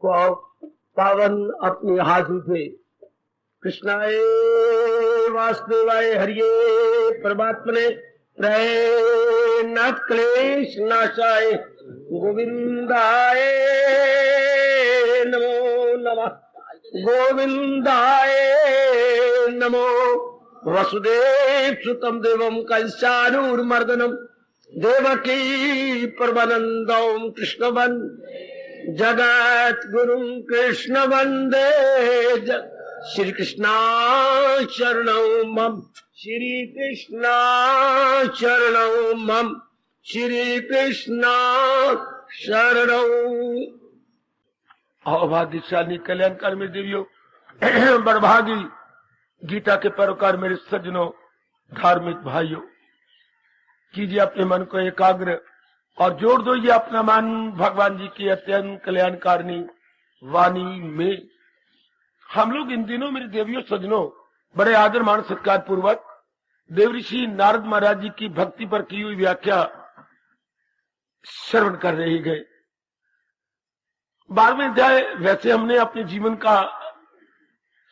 पावन अपनी हाथ से कृष्णाय वासुदेवाय हरिये परमात्मने न क्लेश नाशाय गोविंदाय नमो नमः गोविंदाय नमो वसुदेव सुतम देवम कंसानूरमर्दनम देवकी परमानंदम कृष्णवन जगत गुरु कृष्ण वंदे श्री कृष्णा शरणौ मम श्री कृष्णा शरणौ मम श्री कृष्णा शरणौ। अभाग्यशाली कल्याणकार मेरे देवियों, बड़भागी गीता के पैरोकार मेरे सज्जनों, धार्मिक भाइयों, कीजिए अपने मन को एकाग्र और जोड़ दो ये अपना मन भगवान जी की अत्यंत कल्याणकारिणी वाणी में। हम लोग इन दिनों मेरे देवियों सज्जनों बड़े आदर मान सत्कार पूर्वक देवऋषि नारद महाराज जी की भक्ति पर की हुई व्याख्या श्रवण कर रहे गए। 12वें अध्याय वैसे हमने अपने जीवन का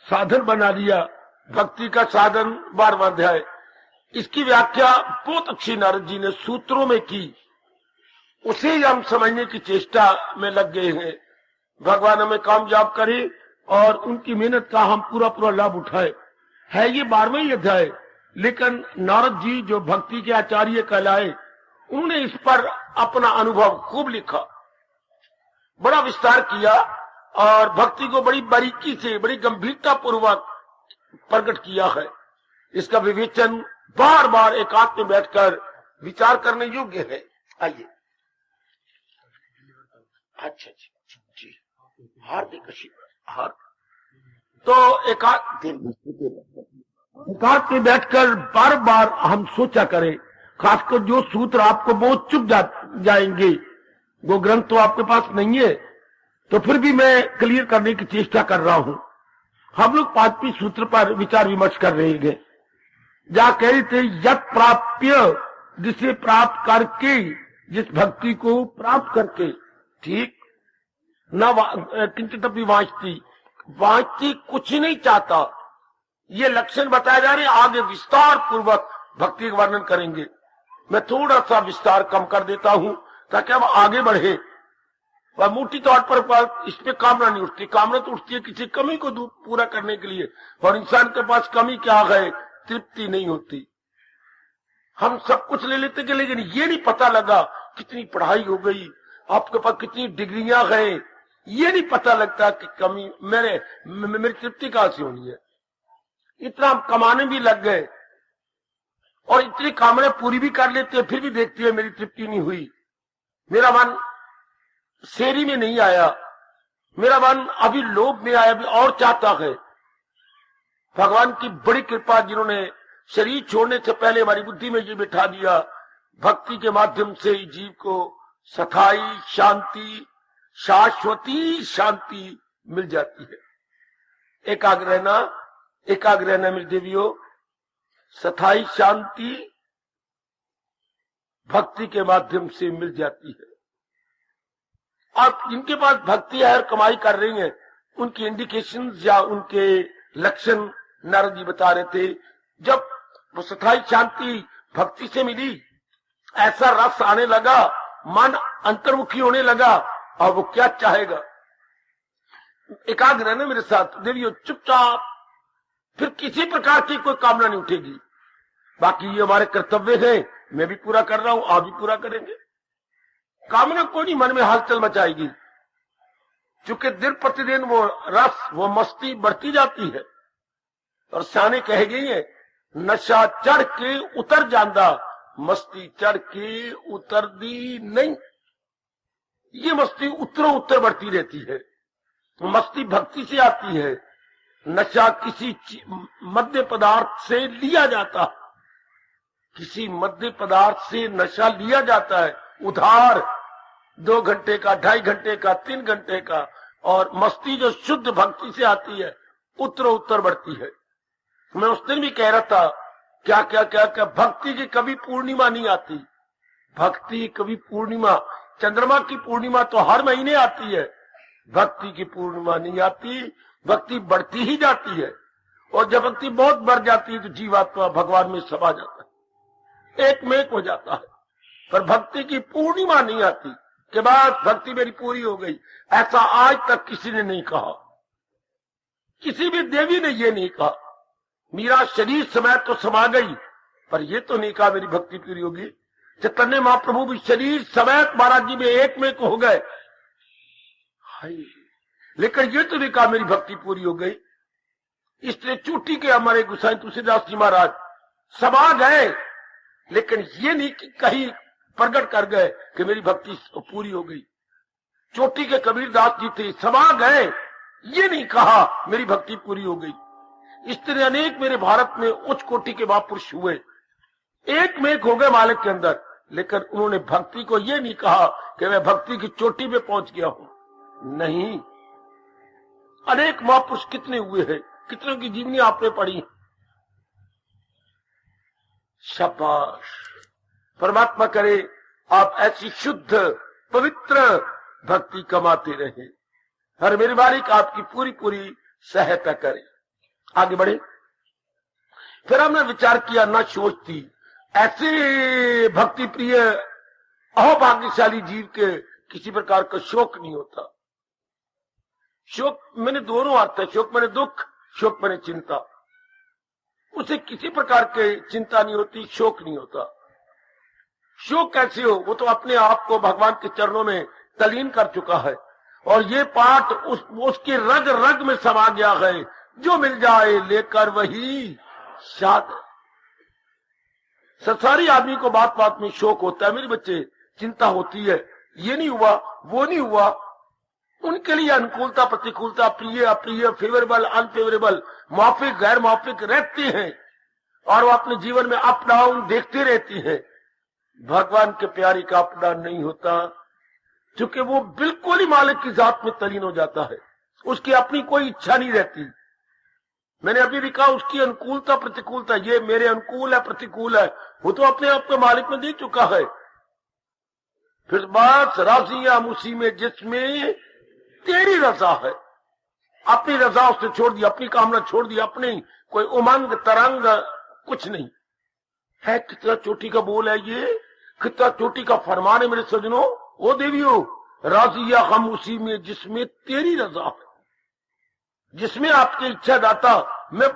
साधन बना लिया, भक्ति का साधन 12वां अध्याय। इसकी व्याख्या बहुत अच्छी नारद जी ने सूत्रों में की, उसे ही हम समझने की चेष्टा में लग गए हैं। भगवान हमें कामयाब करे और उनकी मेहनत का हम पूरा लाभ उठाए। है ये 12वां अध्याय, लेकिन नारद जी जो भक्ति के आचार्य कहलाए, उन्होंने इस पर अपना अनुभव खूब लिखा, बड़ा विस्तार किया और भक्ति को बड़ी बारीकी से बड़ी गंभीरता पूर्वक प्रकट किया है। इसका विवेचन बार बार एकांत में बैठकर विचार करने योग्य है। आइए। अच्छा जी, हार्दिक हार तो एकांत में बैठकर बार बार हम सोचा करें, खासकर जो सूत्र आपको बहुत चुप जाएंगे, वो ग्रंथ तो आपके पास नहीं है, तो फिर भी मैं क्लियर करने की चेष्टा कर रहा हूं। हम लोग 5वें सूत्र पर विचार विमर्श कर रहे हैं, जहां कह रहे थे यत प्राप्य, जिसे प्राप्त करके, जिस भक्ति को प्राप्त करके, ठीक न किंचित अपनी वांछती कुछ नहीं चाहता, ये लक्षण बताए जा रहे हैं। आगे विस्तार पूर्वक भक्ति का वर्णन करेंगे। मैं थोड़ा सा विस्तार कम कर देता हूं ताकि हम आगे बढ़े। वह मोटी तौर पर इस पे कामना नहीं उठती, कामना तो उठती है किसी कमी को पूरा करने के लिए, और इंसान के पास कमी क्या है, तृप्ति नहीं होती। हम सब कुछ ले लेते हैं, लेकिन ये नहीं पता लगा कितनी पढ़ाई हो गई, आपके पास कितनी डिग्रियां हैं, ये नहीं पता लगता कि कमी मेरी तृप्ति कहां से होनी है। इतना हम कमाने भी लग गए और इतनी कामना पूरी भी कर लेते हैं, फिर भी देखती है मेरी तृप्ति नहीं हुई, मेरा मन शेरी में नहीं आया, मेरा मन अभी लोभ में आया, अभी और चाहता है। भगवान की बड़ी कृपा, जिन्होंने शरीर छोड़ने से पहले हमारी बुद्धि में ये बिठा दिया, भक्ति के माध्यम से जीव को स्थायी शांति, शाश्वती शांति मिल जाती है। एकाग्र रहना मेरी देवियों, स्थायी शांति भक्ति के माध्यम से मिल जाती है। और जिनके पास भक्ति है और कमाई कर रही हैं, उनकी इंडिकेशंस या उनके लक्षण नारद जी बता रहे थे। जब वो स्थायी शांति भक्ति से मिली, ऐसा रस आने लगा, मन अंतर्मुखी होने लगा, और वो क्या चाहेगा। एकाग्र रहना मेरे साथ देवियों, चुपचाप, फिर किसी प्रकार की कोई कामना नहीं उठेगी। बाकी ये हमारे कर्तव्य है, मैं भी पूरा कर रहा हूं, आप भी पूरा करेंगे। कामना कोई नहीं मन में हलचल मचाएगी, क्योंकि दिन प्रतिदिन वो रस, वो मस्ती बढ़ती जाती है। और सियाने कह गई है, नशा चढ़ के उतर जांदा, मस्ती चढ़ के उतर दी नहीं। ये मस्ती उत्तरों उत्तर बढ़ती रहती है। मस्ती भक्ति से आती है, नशा किसी मद्य पदार्थ से लिया जाता, किसी मद्य पदार्थ से नशा लिया जाता है उधार, 2 घंटे का, 2.5 घंटे का, 3 घंटे का। और मस्ती जो शुद्ध भक्ति से आती है, उत्तरों उत्तर बढ़ती है। मैं उस दिन भी कह रहा था, क्या भक्ति की कभी पूर्णिमा नहीं आती। भक्ति कभी पूर्णिमा, चंद्रमा की पूर्णिमा तो हर महीने आती है, भक्ति की पूर्णिमा नहीं आती, भक्ति बढ़ती ही जाती है। और जब भक्ति बहुत बढ़ जाती है तो जीवात्मा भगवान में समा जाता है, एक में एक हो जाता है। पर भक्ति की पूर्णिमा नहीं आती के बाद भक्ति मेरी पूरी हो गई, ऐसा आज तक किसी ने नहीं कहा। किसी भी देवी ने ये नहीं कहा। मीरा शरीर समेत तो समा गई, पर ये तो नहीं कहा मेरी भक्ति पूरी होगी। चैतन्य महाप्रभु भी शरीर समेत महाराज जी में एक हो गए, लेकिन ये तो नहीं कहा मेरी भक्ति पूरी हो गई। इसलिए चोटी के हमारे गोसाई तुलसीदास जी महाराज समा गए, लेकिन ये नहीं कि कहीं प्रकट कर गए कि मेरी भक्ति पूरी हो गई। चोटी के कबीरदास जी थे, समा गए, ये नहीं कहा मेरी भक्ति पूरी हो गई। इस तरह अनेक मेरे भारत में उच्च कोटि के महापुरुष हुए, एक में एक हो गए मालिक के अंदर, लेकिन उन्होंने भक्ति को ये नहीं कहा कि मैं भक्ति की चोटी पे पहुंच गया हूं। नहीं, अनेक महापुरुष कितने हुए हैं, कितनों की जीवनी आपने पढ़ी। शाबाश, परमात्मा करे आप ऐसी शुद्ध पवित्र भक्ति कमाते रहे। हर मेरे मालिक आपकी पूरी पूरी सहायता करे। आगे बढ़े। फिर हमने विचार किया, न सोचती ऐसे भक्ति प्रिय अहोभाग्यशाली जीव के किसी प्रकार का शोक नहीं होता। शोक मैंने दोनों अर्थ है, शोक मैंने दुख, शोक मैंने चिंता। उसे किसी प्रकार के चिंता नहीं होती, शोक नहीं होता। शोक कैसे हो, वो तो अपने आप को भगवान के चरणों में तलीन कर चुका है और ये पाठ उसके रग रग में समा गया है। जो मिल जाए लेकर वही शाद। संसारी आदमी को बात बात में शोक होता है, मेरे बच्चे चिंता होती है, ये नहीं हुआ, वो नहीं हुआ। उनके लिए अनुकूलता प्रतिकूलता, प्रिय अप्रिय, फेवरेबल अनफेवरेबल, मौफिक गैर मौफिक रहते हैं और वो अपने जीवन में अप डाउन देखते रहती हैं। भगवान के प्यारी का अप डाउन नहीं होता, क्योंकि वो बिल्कुल ही मालिक की जात में तलीन हो जाता है। उसकी अपनी कोई इच्छा नहीं रहती। मैंने अभी भी कहा, उसकी अनुकूलता प्रतिकूलता, ये मेरे अनुकूल है प्रतिकूल है, वो तो अपने आप को मालिक में दे चुका है। फिर बात राजिया मुसी में जिसमें तेरी रजा है। अपनी रजा उसने छोड़ दी, अपनी कामना छोड़ दी, अपनी कोई उमंग तरंग कुछ नहीं है। कितना चोटी का बोल है ये, कितना चोटी का फरमान है मेरे सजनों। ओ देवियों, राजिया हम उसी में जिसमें तेरी रजा है, जिसमें आपकी इच्छा दाता।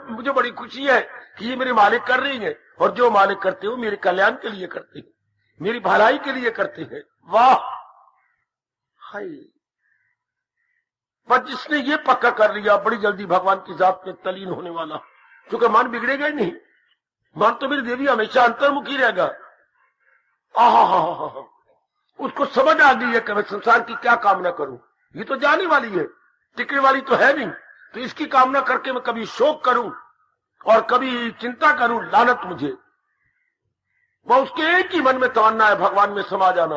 मुझे बड़ी खुशी है कि ये मेरे मालिक कर रही है, और जो मालिक करते हो मेरे कल्याण के लिए करते हैं, मेरी भलाई के लिए करते हैं। वाह हाय। पर जिसने ये पक्का कर लिया, बड़ी जल्दी भगवान की जात में तलीन होने वाला, क्योंकि मन बिगड़ेगा ही नहीं। मन तो मेरी देवी हमेशा अंतर्मुखी रहेगा। आहा, उसको समझ आ गई है कि मैं संसार की क्या कामना करूं। ये तो जाने वाली है, टिकने वाली तो है नहीं। तो इसकी कामना करके मैं कभी शोक करूं और कभी चिंता करूं, लानत मुझे। वह उसके एक ही मन में तमन्ना है, भगवान में समा जाना।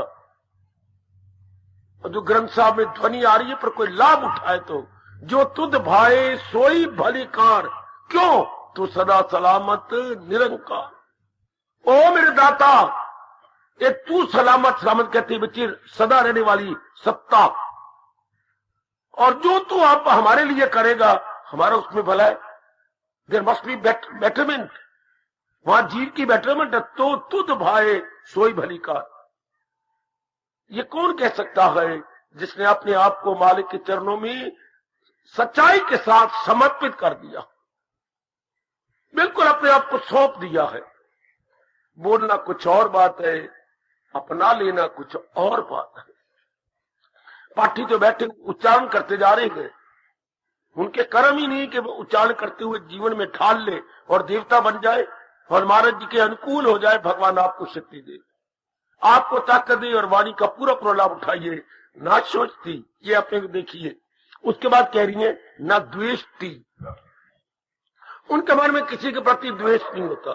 और जो ग्रंथ साहब में ध्वनि आ रही है, पर कोई लाभ उठाए तो, जो तुध भाए सोई भली कार, क्यों तू सदा सलामत निरंकार। ओ मेरे दाता, एक तू सलामत सलामत कहते बच्चे, सदा रहने वाली सत्ता, और जो तू आप हमारे लिए करेगा हमारा उसमें भला है। देयर मस्ट बी बेटरमेंट, वहां जीव की बेटरमेंट है। तो तुध भाए सोई भली कार, ये कौन कह सकता है जिसने अपने आप को मालिक के चरणों में सच्चाई के साथ समर्पित कर दिया, बिल्कुल अपने आप को सौंप दिया है। बोलना कुछ और बात है, अपना लेना कुछ और बात है। पाठी तो बैठे उच्चारण करते जा रहे हैं, उनके कर्म ही नहीं कि वो उच्चारण करते हुए जीवन में ढाल ले और देवता बन जाए और महाराज जी के अनुकूल हो जाए। भगवान आपको शक्ति दे, आपको ताकत दे और वाणी का पूरा पूरा लाभ उठाइए। ना सोचती, ये अपने को देखिए। उसके बाद कह रही है ना द्वेषती, उनके मन में किसी के प्रति द्वेष नहीं होता।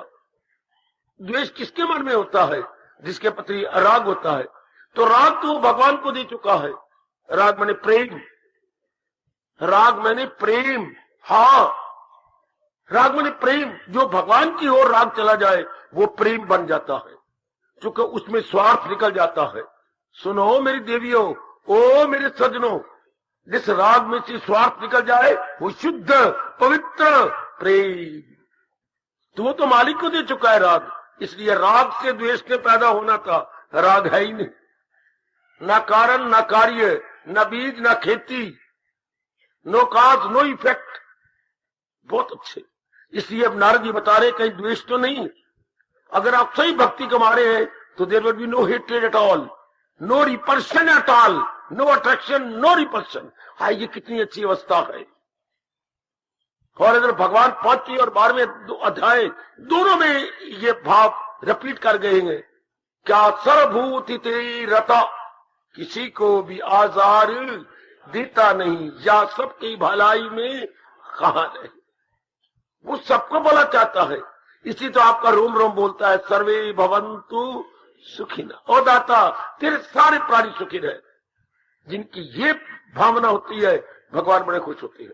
द्वेष किसके मन में होता है? जिसके प्रति राग होता है। तो राग तो भगवान को दे चुका है। राग मैंने प्रेम, राग मैंने प्रेम, हाँ राग मैंने प्रेम। जो भगवान की ओर राग चला जाए वो प्रेम बन जाता है, क्योंकि उसमें स्वार्थ निकल जाता है। सुनो मेरी देवियों, ओ मेरे सजनों, जिस राग में से स्वार्थ निकल जाए वो शुद्ध पवित्र प्रेम, तो वो तो मालिक को दे चुका है राग। इसलिए राग से द्वेष ने पैदा होना था, राग है ही नहीं। ना कारण ना कार्य, ना बीज ना खेती, नो काज नो इफेक्ट। बहुत अच्छे। इसलिए अब नारद जी बता रहे कहीं द्वेष तो नहीं। अगर आप सही भक्ति कमा रहे हैं तो there will be no hatred at all, no repulsion at all, no attraction no repulsion. हाय, ये कितनी अच्छी अवस्था है। और इधर भगवान 5वीं और 12वें अध्याय दोनों में ये भाव रिपीट कर गए हैं। क्या सर्वभूत ते रता, किसी को भी आजार देता नहीं, या सबकी भलाई में कहा नहीं। वो सबको भला चाहता है। इसी तो आपका रोम रोम बोलता है सर्वे भवन्तु सुखिना। ओ दाता, तेरे सारे प्राणी सुखी रहे। जिनकी ये भावना होती है भगवान बड़े खुश होते हैं।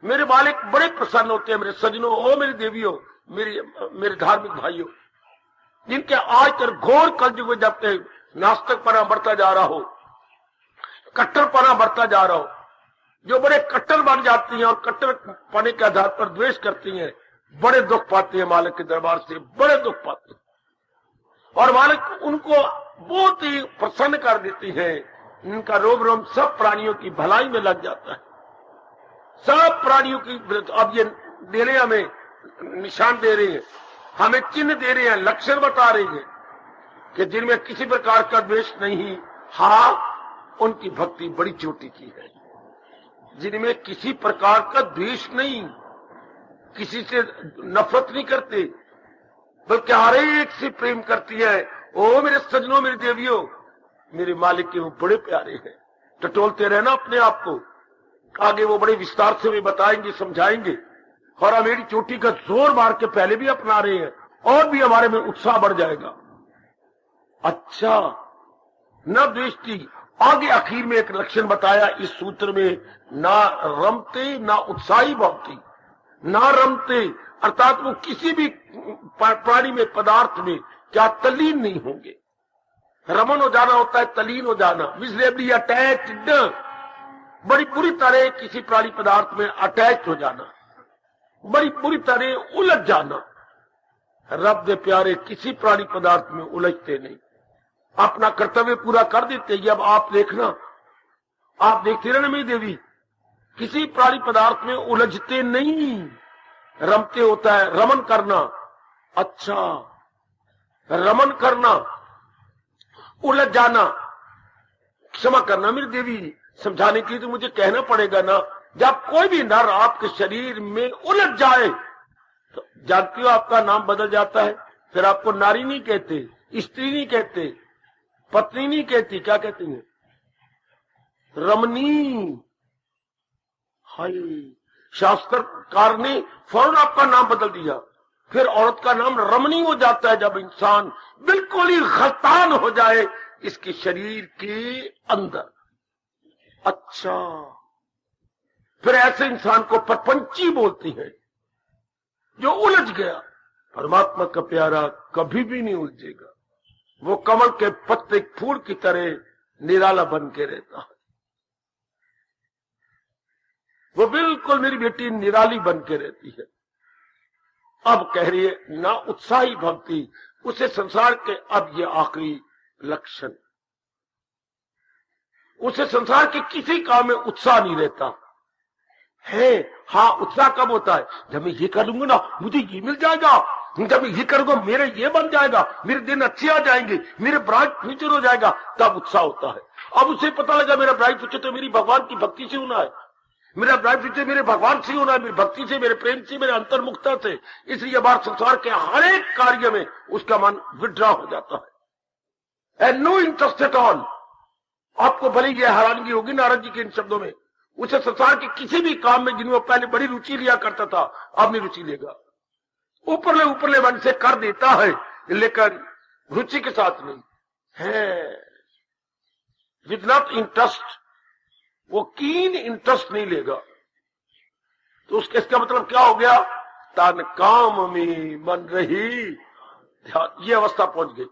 मेरे मालिक बड़े प्रसन्न होते हैं। मेरे सजनों, ओ मेरी देवियों, मेरे धार्मिक भाइयों, जिनके आज तक घोर कलयुग में जब तक नास्तिकपना बढ़ता जा रहा हो, कट्टरपना बढ़ता जा रहा हो, जो बड़े कट्टर बन जाती हैं और कट्टर पने के आधार पर द्वेष करती हैं, बड़े दुख पाते हैं मालिक के दरबार से, बड़े दुख पाते हैं। और मालिक उनको बहुत ही प्रसन्न कर देती है। इनका रोम रोम सब प्राणियों की भलाई में लग जाता है। सब प्राणियों की अब ये दे रहे हैं, हमें निशान दे रहे हैं, हमें चिन्ह दे रहे हैं, लक्षण बता रहे हैं कि जिनमें किसी प्रकार का द्वेष नहीं, हाँ उनकी भक्ति बड़ी चोटी की है। जिनमें किसी प्रकार का द्वेष नहीं, किसी से नफरत नहीं करते, बल्कि हर एक से प्रेम करती है। ओ मेरे सजनों, मेरी देवियों, मेरे मालिक के वो बड़े प्यारे हैं। टटोलते रहना अपने आप को। आगे वो बड़े विस्तार से भी बताएंगे, समझाएंगे। और हम मेरी चोटी का जोर मार के पहले भी अपना रहे हैं, और भी हमारे में उत्साह बढ़ जाएगा। अच्छा, न द्वेष्टि। आगे आखिर में एक लक्षण बताया इस सूत्र में, ना रमते ना उत्साही भक्ति। ना रमते अर्थात वो किसी भी प्राणी में, पदार्थ में क्या तल्लीन नहीं होंगे। रमन हो जाना होता है तल्लीन हो जाना, मिजरेबली अटैच्ड, बड़ी बुरी तरह किसी प्राणी पदार्थ में अटैच हो जाना, बड़ी बुरी तरह उलझ जाना। रब दे प्यारे किसी प्राणी पदार्थ में उलझते नहीं, अपना कर्तव्य पूरा कर देते। ये अब आप देखना, आप देखते रहना मेरी देवी, किसी प्राणी पदार्थ में उलझते नहीं। रमते होता है रमन करना। अच्छा, रमन करना, उलझ जाना। क्षमा करना मेरी देवी, समझाने के लिए तो मुझे कहना पड़ेगा ना। जब कोई भी नर आपके शरीर में उलझ जाए तो जानती हो आपका नाम बदल जाता है। फिर आपको नारी नहीं कहते, स्त्री नहीं कहते, पत्नी नहीं कहती, क्या कहती है? रमणी। हाय, शास्त्रकार ने फौरन आपका नाम बदल दिया। फिर औरत का नाम रमणी हो जाता है जब इंसान बिल्कुल ही गलतान हो जाए इसके शरीर के अंदर। अच्छा, फिर ऐसे इंसान को प्रपंची बोलती है, जो उलझ गया। परमात्मा का प्यारा कभी भी नहीं उलझेगा। वो कमल के पत्ते फूल की तरह निराला बन के रहता है। वो बिल्कुल मेरी बेटी निराली बन के रहती है। अब कह रही है ना उत्साही भक्ति, उसे संसार के अब ये आखिरी लक्षण, उसे संसार के किसी काम में उत्साह नहीं रहता है। हाँ, उत्साह कब होता है? जब मैं ये कर लूंगा ना मुझे ये मिल जाएगा, जब मैं ये करूंगा मेरे ये बन जाएगा, मेरे दिन अच्छे आ जाएंगे, मेरे ब्राइट फ्यूचर हो जाएगा, तब उत्साह होता है। अब उसे पता लगा मेरा ब्राइट फ्यूचर तो मेरी भगवान की भक्ति से होना है, मेरा ब्राइट फ्यूचर मेरे भगवान से होना है, मेरी भक्ति से, मेरे प्रेम से, मेरे अंतर्मुखता से। इसलिए बार संसार के हर एक कार्य में उसका मन विड्रॉ हो जाता है, and no interest at all. आपको भले ये हैरानगी होगी नारद जी के इन शब्दों में, उसे संसार के किसी भी काम में जिनमें पहले बड़ी रुचि लिया करता था अब नहीं रुचि लेगा। ऊपरले मन से कर देता है, लेकिन रुचि के साथ नहीं है, विद नॉट इंटरेस्ट। वो कीन इंटरेस्ट नहीं लेगा। तो उसके इसका मतलब क्या हो गया? तन काम में मन रही, ये अवस्था पहुंच गई।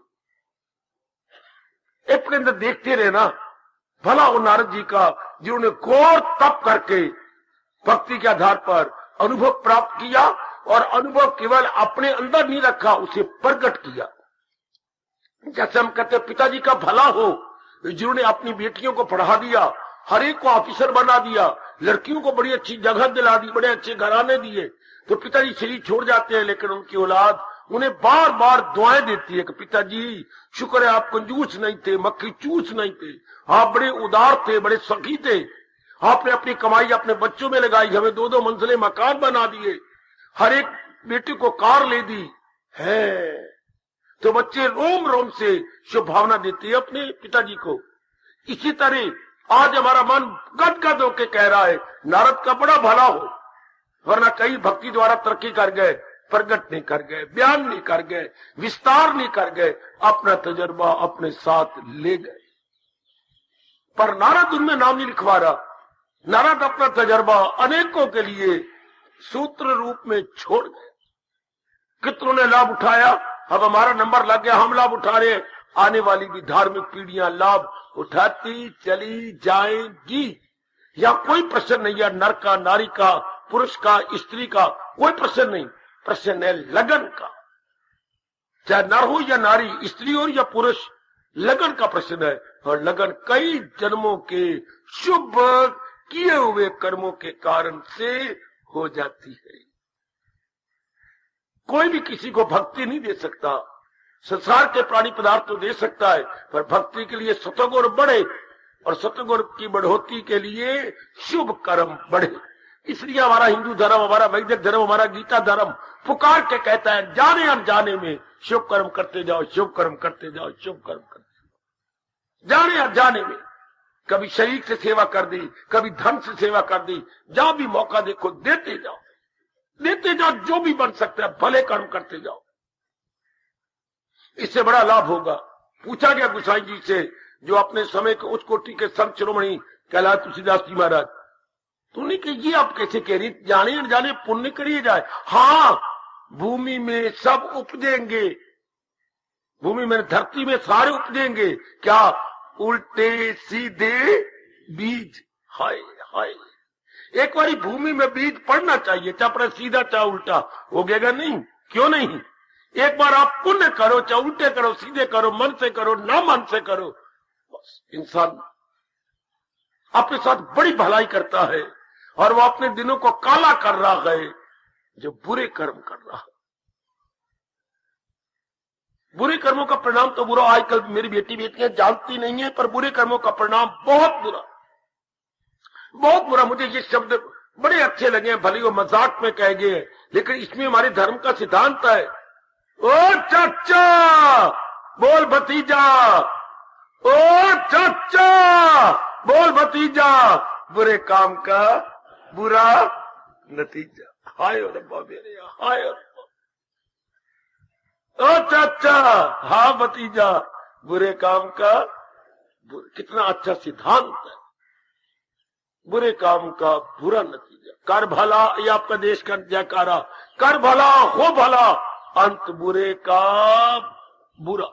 अपने अंदर देखते रहना, भला वो नारद जी का जिन्होंने घोर तप करके भक्ति के आधार पर अनुभव प्राप्त किया और अनुभव केवल अपने अंदर नहीं रखा, उसे प्रकट किया। जैसे हम कहते हैं पिताजी का भला हो, जिन्होंने अपनी बेटियों को पढ़ा दिया, हर एक को ऑफिसर बना दिया, लड़कियों को बड़ी अच्छी जगह दिला दी, बड़े अच्छे घराने दिए, तो पिताजी शरीर छोड़ जाते हैं, लेकिन उनकी औलाद उन्हें बार बार दुआएं देती है कि पिताजी शुक्र है आप कंजूस नहीं थे, मक्खी चूस नहीं थे, आप बड़े उदार थे, बड़े सखी थे, आपने अपनी कमाई अपने बच्चों में लगाई, हमें 2-2 मंजिले मकान बना दिए, हर एक बेटे को कार ले दी है। तो बच्चे रोम रोम से शुभ भावना देते हैं अपने पिताजी को। इसी तरह आज हमारा मन गदगद होकर कह रहा है नारद का बड़ा भला हो, वरना कई भक्ति द्वारा तरक्की कर गए, प्रकट नहीं कर गए, बयान नहीं कर गए, विस्तार नहीं कर गए, अपना तजर्बा अपने साथ ले गए। पर नारद उनमें नाम नहीं लिखवा रहा। नारद अपना तजर्बा अनेकों के लिए सूत्र रूप में छोड़ गए। कितनों ने लाभ उठाया, अब हमारा नंबर लग गया, हम लाभ उठा रहे, आने वाली भी धार्मिक पीढ़ियां लाभ उठाती चली जाएंगी। या कोई प्रश्न नहीं है नर का, नारी का, पुरुष का, स्त्री का, कोई प्रश्न नहीं, प्रश्न है लगन का। चाहे नर हो या नारी, स्त्री हो या पुरुष, लगन का प्रश्न है। और लगन कई जन्मों के शुभ किए हुए कर्मों के कारण से हो जाती है। कोई भी किसी को भक्ति नहीं दे सकता। संसार के प्राणी पदार्थ तो दे सकता है, पर भक्ति के लिए सतगुण बढ़े और सतगुण की बढ़ोतरी के लिए शुभ कर्म बढ़े। इसलिए हमारा हिंदू धर्म, हमारा वैदिक धर्म, हमारा गीता धर्म पुकार के कहता है जाने अनजाने में शुभ कर्म करते जाओ, शुभ कर्म करते जाओ, शुभ कर्म करते जाओ। जाने अनजाने में कभी शरीर से सेवा कर दी, कभी धन से सेवा कर दी, जहां भी मौका देखो देते जाओ, देते जाओ, जो भी बन सकता है भले कर्म करते जाओ। इससे बड़ा लाभ होगा। पूछा गया गोसाई जी से, जो अपने समय के उच्च कोटि के संत शिरोमणि कैलाश तुलसीदास जी महाराज, तूने कि ये आप कैसे कह रही, जाने अनजाने पुण्य करिए जाए। हाँ, भूमि में सब उपजेंगे, भूमि में धरती में सारे उपजेंगे। क्या उल्टे सीधे बीज? हाय हाय, एक बारी भूमि में बीज पड़ना चाहिए, चाहे सीधा चाहे उल्टा, उगेगा नहीं। क्यों नहीं? एक बार आप पुण्य करो, चाहे उल्टे करो, सीधे करो, मन से करो, ना मन से करो, बस इंसान अपने साथ बड़ी भलाई करता है और वो अपने दिनों को काला कर रहा है जो बुरे कर्म कर रहा है। बुरे कर्मों का परिणाम तो बुरा, आजकल मेरी बेटियां जानती नहीं है, पर बुरे कर्मों का परिणाम बहुत बुरा, बहुत बुरा। मुझे ये शब्द बड़े अच्छे लगे, भले वो मजाक में कहे गए, लेकिन इसमें हमारे धर्म का सिद्धांत है। ओ चाचा बोल भतीजा, ओ चाचा बोल भतीजा, बुरे काम का बुरा नतीजा। हाय रब्बा मेरे, हाय रब्बा। ओ चाचा, हाँ भतीजा, बुरे काम का कितना अच्छा सिद्धांत है। बुरे काम का बुरा नतीजा। कर भला, ये आपका देश का जयकारा, कर भला हो भला, अंत बुरे का बुरा।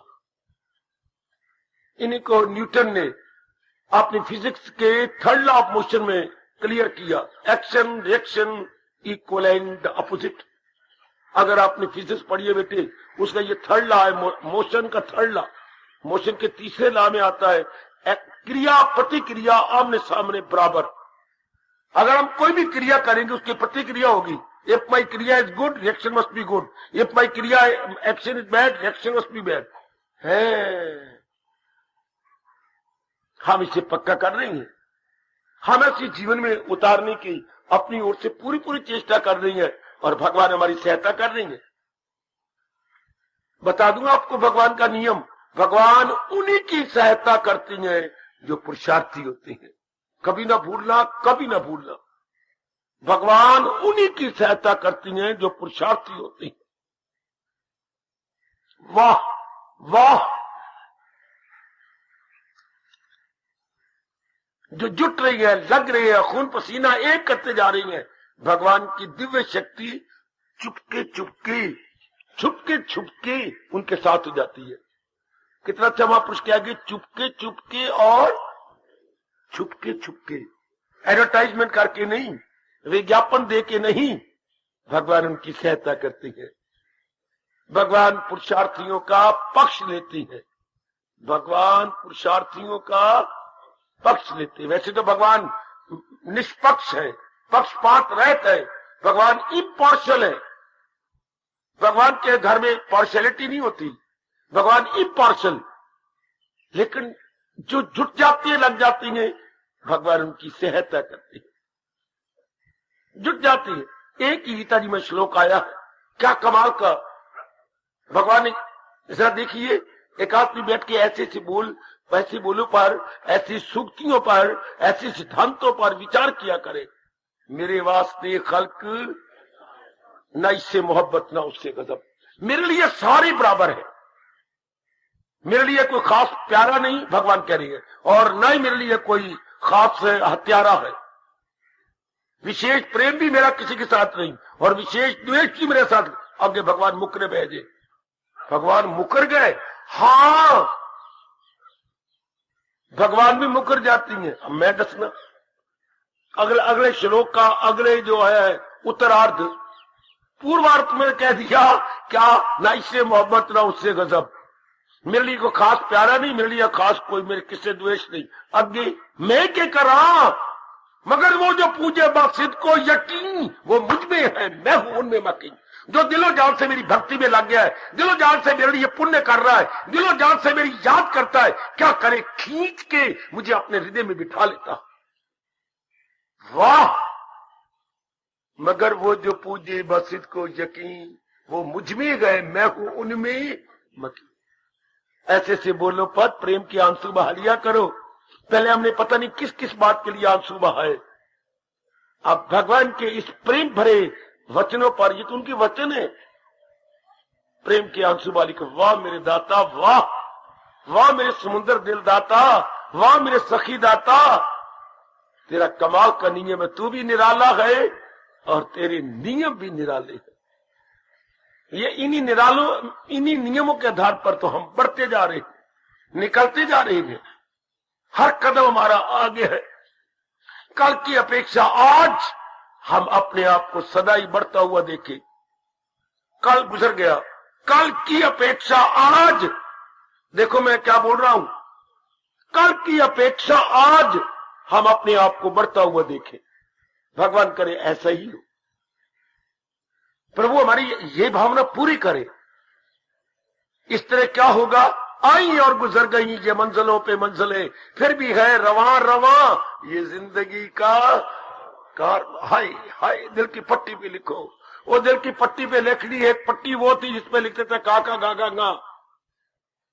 इन्हीं को न्यूटन ने अपनी फिजिक्स के थर्ड लॉ ऑफ मोशन में क्लियर किया, action reaction equal and opposite. अगर आपने फिजिक्स पढ़ी है बेटे, उसका ये थर्ड लॉ है, मोशन का थर्ड लॉ। मोशन के तीसरे लॉ में आता है क्रिया प्रतिक्रिया आमने सामने बराबर। अगर हम कोई भी क्रिया करेंगे उसकी प्रतिक्रिया होगी। If my kriya is good, reaction must be good. If my kriya action is bad, reaction must be bad है। हम इसे पक्का कर रहे हैं, हम ऐसे जीवन में उतारने की अपनी ओर से पूरी पूरी चेष्टा कर रही है और भगवान हमारी सहायता कर रही है। बता दूंगा आपको भगवान का नियम, भगवान उन्हीं की सहायता करती हैं जो पुरुषार्थी होते हैं। कभी ना भूलना, कभी ना भूलना, भगवान उन्हीं की सहायता करती हैं जो पुरुषार्थी होते हैं। वाह वाह, जो जुट रही है, लग रही है, खून पसीना एक करते जा रही है, भगवान की दिव्य शक्ति चुपके चुपके छुपके छुपके उनके साथ हो जाती है। कितना अच्छा महापुरुष कह गए, चुपके चुपके और छुपके एडवर्टाइजमेंट करके नहीं, विज्ञापन दे के नहीं, भगवान उनकी सहायता करती है। भगवान पुरुषार्थियों का पक्ष लेती है, भगवान पुरुषार्थियों का पक्ष लेते हैं। वैसे तो भगवान निष्पक्ष है, पक्षपात रहित है, भगवान इम्पार्शियल है। भगवान के घर में पार्शियलिटी नहीं होती, भगवान इम्पार्शियल। लेकिन जो जुट जाती है, लग जाती है, भगवान उनकी सहायता करते हैं, जुट जाती है। एक ही गीता जी में श्लोक आया, क्या कमाल का। भगवान ने जरा देखिए, एक आदमी बैठ के ऐसे से बोल, वैसे बोलो पर, ऐसी सूक्तियों पर, ऐसे सिद्धांतों पर विचार किया करे। मेरे वास्ते खल्क न इससे मोहब्बत न उससे गजब। मेरे लिए सारे बराबर है, मेरे लिए कोई खास प्यारा नहीं, भगवान कह रही है, और न ही मेरे लिए कोई खास हत्यारा है। विशेष प्रेम भी मेरा किसी के साथ नहीं, और विशेष द्वेष भी मेरे साथ। आगे भगवान मुकरे भेजे, भगवान मुकर गए। हाँ, भगवान भी मुकर जाती हैं। अब मैं दसना अगले श्लोक का अगले जो है उत्तरार्ध, पूर्वार्थ में कह दिया क्या, ना इससे मोहब्बत ना उससे गजब। मेरे लिए कोई खास प्यारा नहीं, मेरे लिए खास कोई मेरे किससे द्वेष नहीं। आगे मैं क्या करा, मगर वो जो पूजे बासिद को यकीन वो मुझ में है, मैं हूं उनमें मकीन। जो दिलो जान से मेरी भक्ति में लग गया है, दिलो जान से मेरे लिए पुण्य कर रहा है, दिलो जान से मेरी याद करता है, क्या करे, खींच के मुझे अपने हृदय में बिठा लेता। वाह, मगर वो जो पूजे बासिद को यकीन वो मुझ में गए, मैं हूं उनमें मकीन। ऐसे से बोलो पद, प्रेम की आंसू बहा लिया करो। पहले हमने पता नहीं किस किस बात के लिए आंसू बहाए, अब भगवान के इस प्रेम भरे वचनों पर, ये तो उनके वचन है, प्रेम की आंसू वाली को। वाह मेरे दाता, वाह वाह मेरे समुद्र दिल दाता, वाह मेरे सखी दाता, तेरा कमाल का नियम है, तू भी निराला है और तेरे नियम भी निराले हैं। ये इन्हीं नियमों के आधार पर तो हम बढ़ते जा रहे हैं, निकलते जा रहे हैं। हर कदम हमारा आगे है। कल की अपेक्षा आज हम अपने आप को सदा ही बढ़ता हुआ देखें। कल गुजर गया, कल की अपेक्षा आज, देखो मैं क्या बोल रहा हूं, कल की अपेक्षा आज हम अपने आप को बढ़ता हुआ देखें। भगवान करे ऐसा ही हो, प्रभु हमारी ये भावना पूरी करे। इस तरह क्या होगा, आई और गुजर गई ये मंजिलों पे मंजिलें, फिर भी है रवां रवां ये जिंदगी का कार। हाय हाय, दिल की पट्टी पे लिखो। वो दिल की पट्टी पे लिखनी, एक पट्टी वो थी जिसपे लिखते थे काका गागा गा,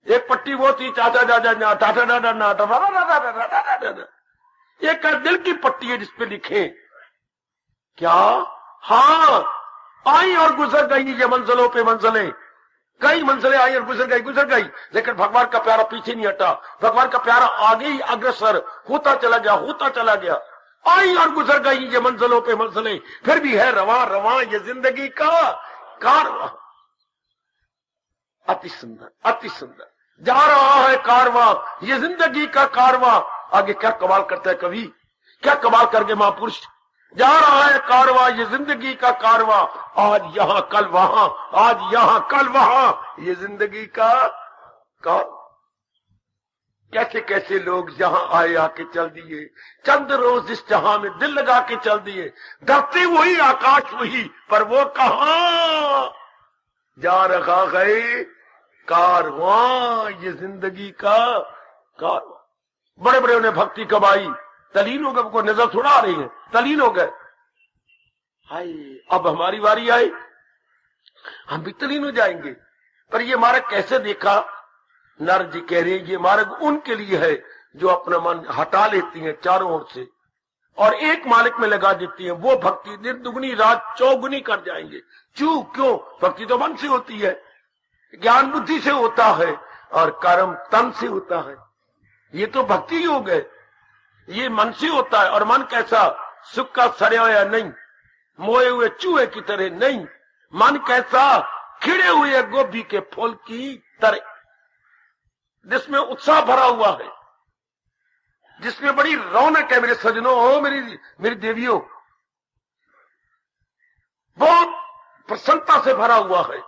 एक पट्टी वो थी चाचा दादा ना, टाटा दादा ना, एक दिल की पट्टी है जिसपे लिखे क्या, हाँ, आई और गुजर गई ये मंजिलों पे मंजिलें। कई मंजिलें आई और गुजर गई, लेकिन भगवान का प्यारा पीछे नहीं हटा, भगवान का प्यारा आगे ही अग्रसर होता चला गया। आई और गुजर गई ये मंजिलों पे मंजिलें, फिर भी है रवां रवां ये जिंदगी का कारवां। अति सुंदर, अति सुंदर जा रहा है कारवां, ये जिंदगी का कारवां। आगे क्या कमाल करता है कवि, क्या कमाल करके महापुरुष, जा रहा है कारवां ये जिंदगी का कारवां, आज यहां कल वहां, आज यहां कल वहां ये जिंदगी का कारवां। कैसे कैसे लोग यहां आए आके चल दिए, चंद रोज इस जहां में दिल लगा के चल दिए। धरती वही, आकाश वही, पर वो कहां जा रहा है कारवां ये जिंदगी का कारवां। बड़े बड़े उन्हें भक्ति कमाई, तलीन हो गए, उनको नजर थोड़ा आ रही है, तलीन हो गए। हाय, अब हमारी बारी आई, हम भी तलीन हो जाएंगे। पर ये मार्ग कैसे देखा, नारद जी कह रहे हैं ये मार्ग उनके लिए है जो अपना मन हटा लेती हैं चारों ओर से और एक मालिक में लगा देती हैं। वो भक्ति दिन दुगनी रात चौगुनी कर जाएंगे। क्यों, भक्ति तो मन से होती है, ज्ञान बुद्धि से होता है और कर्म तन से होता है। ये तो भक्ति योग है, ये मन से होता है। और मन कैसा, सुख का सड़े हुआ नहीं, मोए हुए चूहे की तरह नहीं। मन कैसा, खिड़े हुए गोभी के फूल की तरह, जिसमें उत्साह भरा हुआ है। जिसमें बड़ी रौनक है मेरे सजनों, ओ मेरी देवियों, बहुत प्रसन्नता से भरा हुआ है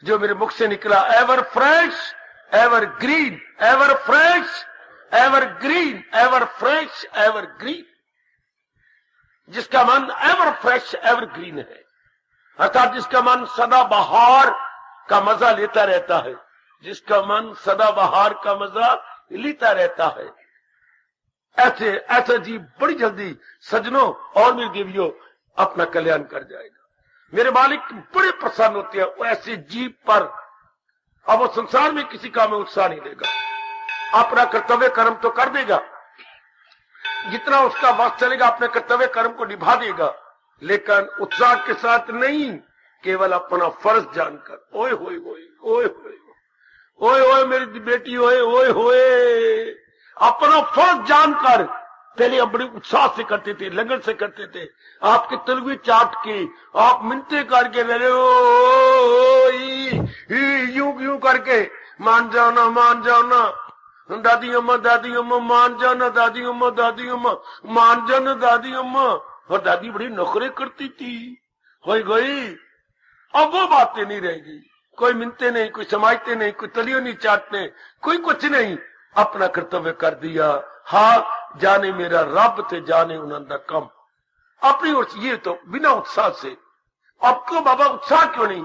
जो मेरे मुख से निकला। Ever fresh ever green, ever fresh ever green, ever fresh ever green. जिसका मन एवर फ्रेश एवर ग्रीन है, अर्थात जिसका मन सदा बहार का मजा लेता रहता है, जिसका मन सदा बहार का मजा लेता रहता है, ऐसे जीव बड़ी जल्दी सजनों और मेरी देवियों अपना कल्याण कर जाएगा। मेरे मालिक बड़े प्रसन्न होते हैं वो ऐसे जीव पर। अब वो संसार में किसी काम में उत्साह नहीं देगा, अपना कर्तव्य कर्म तो कर देगा, जितना उसका वक्त चलेगा अपने कर्तव्य कर्म को निभा देगा, लेकिन उत्साह के साथ नहीं, केवल अपना फर्ज जानकर। ओए होए होए ओए होए ओए ओए मेरी बेटी, ओए ओए होए, अपना फर्ज जानकर पहले आप बड़े उत्साह से करते थे, लगन से करते थे। आपके तलवे चाट के, आप मिनते करके रहे यूं करके, मान जाओ ना दादी अम्मा मान जाना, दादी अम्मा मान जाना दादी अम्मा। और दादी बड़ी नखरे करती थी, हो गई। अब वो बातें नहीं रहेगी, कोई मिलते नहीं, कोई समझते नहीं, कोई तलियों नहीं चाटते, कोई कुछ नहीं, अपना कर्तव्य कर दिया। हाँ जाने मेरा रब थे जाने उनका कम, अपनी ओर से। ये तो बिना उत्साह से। आपको बाबा उत्साह क्यों नहीं?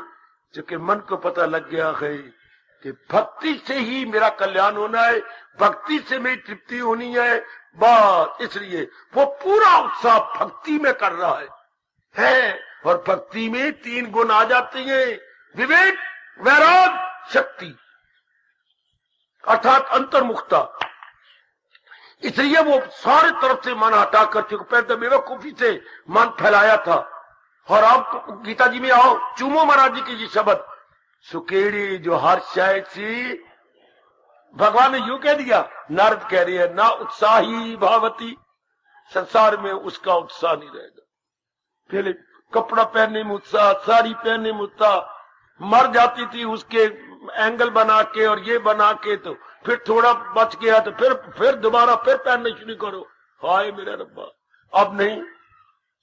क्योंकि मन को पता लग गया है कि भक्ति से ही मेरा कल्याण होना है, भक्ति से मेरी तृप्ति होनी है, बस इसलिए वो पूरा उत्साह भक्ति में कर रहा है। और भक्ति में 3 गुण आ जाते हैं, विवेक, वैराग, शक्ति, अर्थात अंतर्मुखता। इसलिए वो सारे तरफ से मन हटा कर, चुके पहले तो बेवकूफी से मन फैलाया था। और आप गीता जी में आओ, चूमो महाराज जी की ये शब्द, सुकेड़ी जो हर शायद सी, भगवान ने यूं कह दिया, नारद कह रही है ना उत्साही भावती, संसार में उसका उत्साह नहीं रहेगा। पहले कपड़ा पहनने में उत्साह, साड़ी पहनने में उत्साह, मर जाती थी उसके एंगल बना के और ये बना के, तो फिर थोड़ा बच गया तो फिर दोबारा फिर पहनने शुरू करो। हाय मेरा रब्बा, अब नहीं,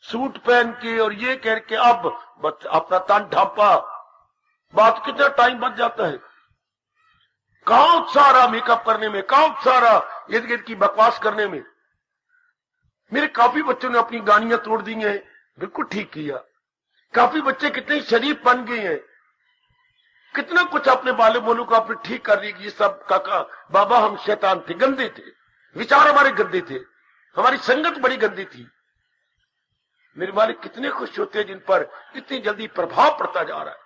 सूट पहन के और ये कह के अब अपना तन ढांपा, बात कितना टाइम बच जाता है। कहां उत्साह रहा मेकअप करने में, कहां उत्साह रहा इर्द गिर्द की बकवास करने में। मेरे काफी बच्चों ने अपनी गानियां तोड़ दी हैं, बिल्कुल ठीक किया। काफी बच्चे कितने शरीफ बन गए हैं, कितना कुछ अपने बाले बोलों को आपने ठीक कर दी। ये सब काका बाबा हम शैतान थे, गंदे थे, विचार हमारे गंदे थे, हमारी संगत बड़ी गंदी थी। मेरे मालिक कितने खुश होते हैं जिन पर इतनी जल्दी प्रभाव पड़ता जा रहा है।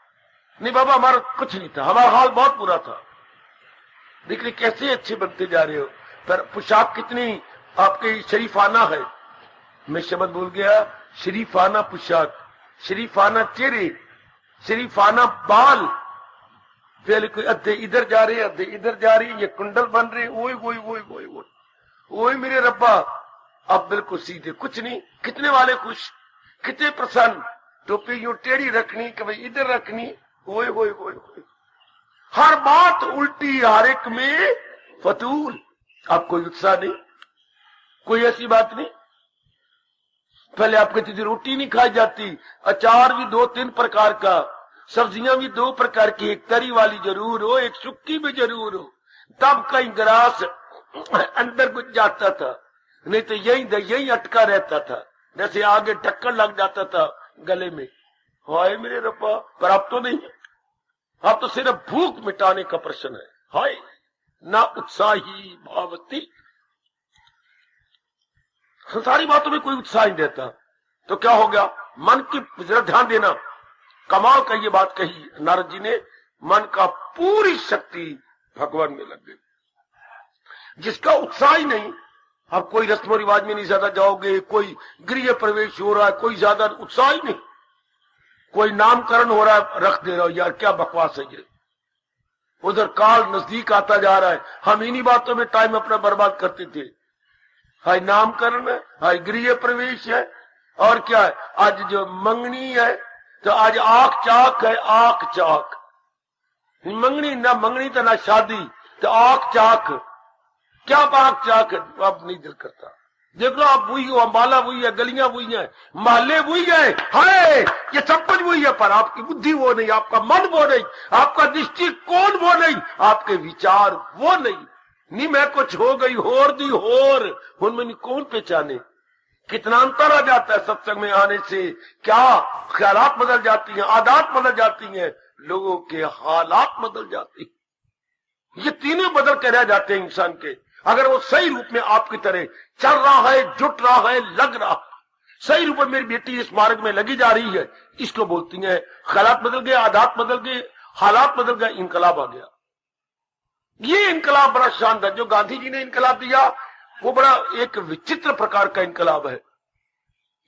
नहीं बाबा हमारा कुछ नहीं था, हमारा हाल बहुत बुरा था, देखिए कैसे अच्छे बनते जा रहे हो। पर पोशाक कितनी आपकी शरीफाना है। मैं शब्द भूल गया, शरीफाना पोशाक, शरीफाना चेहरे, शरीफाना बाल। पहले कोई अद्धे इधर जा रहे, अद्धे इधर जा रही, ये कुंडल बन रहे, ओए ओए ओए ओए ओए ओए मेरे रब्बा। अब बिल्कुल सीधे, कुछ नहीं। कितने वाले खुश, कितने प्रसन्न। टोपी यूं टेढ़ी रखनी, कभी इधर रखनी, ओए ओए ओए ओए, हर बात उल्टी, हर एक में फतूल। अब कोई उत्साह नहीं, कोई ऐसी बात नहीं। पहले आप कहती थी रोटी नहीं खाई जाती, अचार भी 2-3 प्रकार का, सब्जियां भी 2 प्रकार की, एक तरी वाली जरूर हो, एक सुक्की भी जरूर हो, तब कहीं ग्रास अंदर घुस जाता था, नहीं तो यही अटका रहता था, जैसे आगे ढक्कन लग जाता था गले में। हाय मेरे रब्बा, पर अब तो नहीं, अब तो सिर्फ भूख मिटाने का प्रश्न है। हाय ना उत्साही भावती, संसारी बातों में कोई उत्साह नहीं देता। तो क्या हो गया? मन की जरा ध्यान देना, कमाल का ये बात कही नारद जी ने, मन का पूरी शक्ति भगवान में लग गई। जिसका उत्साह ही नहीं, अब कोई रस्म रिवाज में नहीं ज्यादा जाओगे, कोई गृह प्रवेश हो रहा है, कोई ज्यादा उत्साह ही नहीं, कोई नामकरण हो रहा है, रख दे रहा हो, यार क्या बकवास है ये। उधर काल नजदीक आता जा रहा है, हम इन्हीं बातों में टाइम अपना बर्बाद करते थे। हाय नामकरण है, हाय गृह प्रवेश है, और क्या है, आज जो मंगनी है तो आज आंख चाक है, आंख चाक। मंगनी ना मंगनी तो ना शादी, तो आंख चाक। क्या बात चाक अब नहीं दिल करता। देख लो आप वही हो, अम्बाला वही है, गलियां वही है, मोहल्ले वही है, हाय ये सब कुछ वही है, पर आपकी बुद्धि वो नहीं, आपका मन वो नहीं, आपका दृष्टिकोण वो नहीं, आपके विचार वो नहीं। नी मैं कुछ हो गई होर दी होर, उनमें कौन पहचाने। कितना अंतर आ जाता है सत्संग में आने से। क्या ख्यालात बदल जाती हैं, आदत बदल जाती हैं, लोगों के हालात बदल जाते हैं। ये तीनों बदल के रह जाते हैं इंसान के, अगर वो सही रूप में आपकी तरह चल रहा है, जुट रहा है, लग रहा है। सही रूप में मेरी बेटी इस मार्ग में लगी जा रही है, इसको बोलती है ख्यालात बदल गए, आदत बदल गए, हालात बदल गए, इनकलाब आ गया। ये इनकलाब बड़ा शानदार, जो गांधी जी ने इनकलाब दिया वो बड़ा एक विचित्र प्रकार का इनकलाब है।